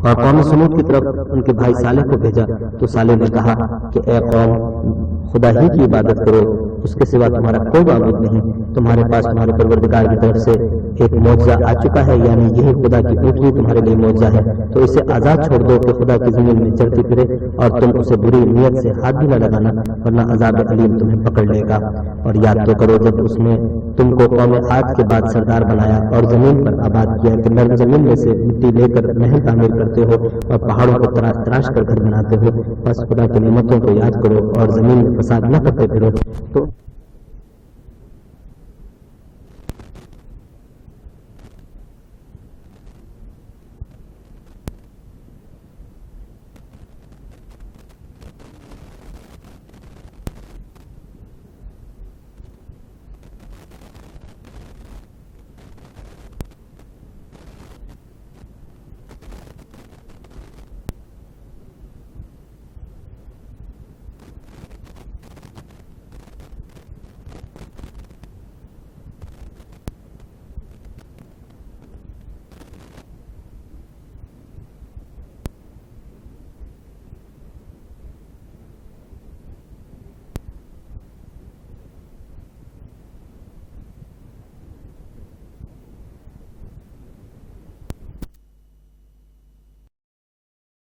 [SPEAKER 2] اور قوم سمود کی طرف ان کے بھائی صالح کو بھیجا تو صالح نے کہا کہ اے قوم، خدا ہی کی عبادت کرو، اس کے سوا تمہارا کوئی معبود نہیں۔ تمہارے پاس تمہارے پروردگار کی طرف سے ایک معجزہ آ چکا ہے، یعنی یہی خدا کی اونٹنی تمہارے لیے معجزہ ہے، تو اسے آزاد چھوڑ دو کہ خدا کی زمین میں چلتی پھرے، اور تم اسے بری نیت سے ہاتھ بھی نہ لگانا ورنہ عذاب علیم تمہیں پکڑ لے گا۔ اور یاد تو کرو جب اس نے تم کو قوم عاد کے بعد سردار بنایا اور زمین پر آباد کیا کہ نرم زمین میں سے مٹی لے کر محل تعمیر کرتے ہو اور پہاڑوں کو تراش تراش کر گھر بناتے ہو، بس خدا کی نعمتوں کو یاد کرو اور زمین میں فساد نہ کرتے پھرو۔ تو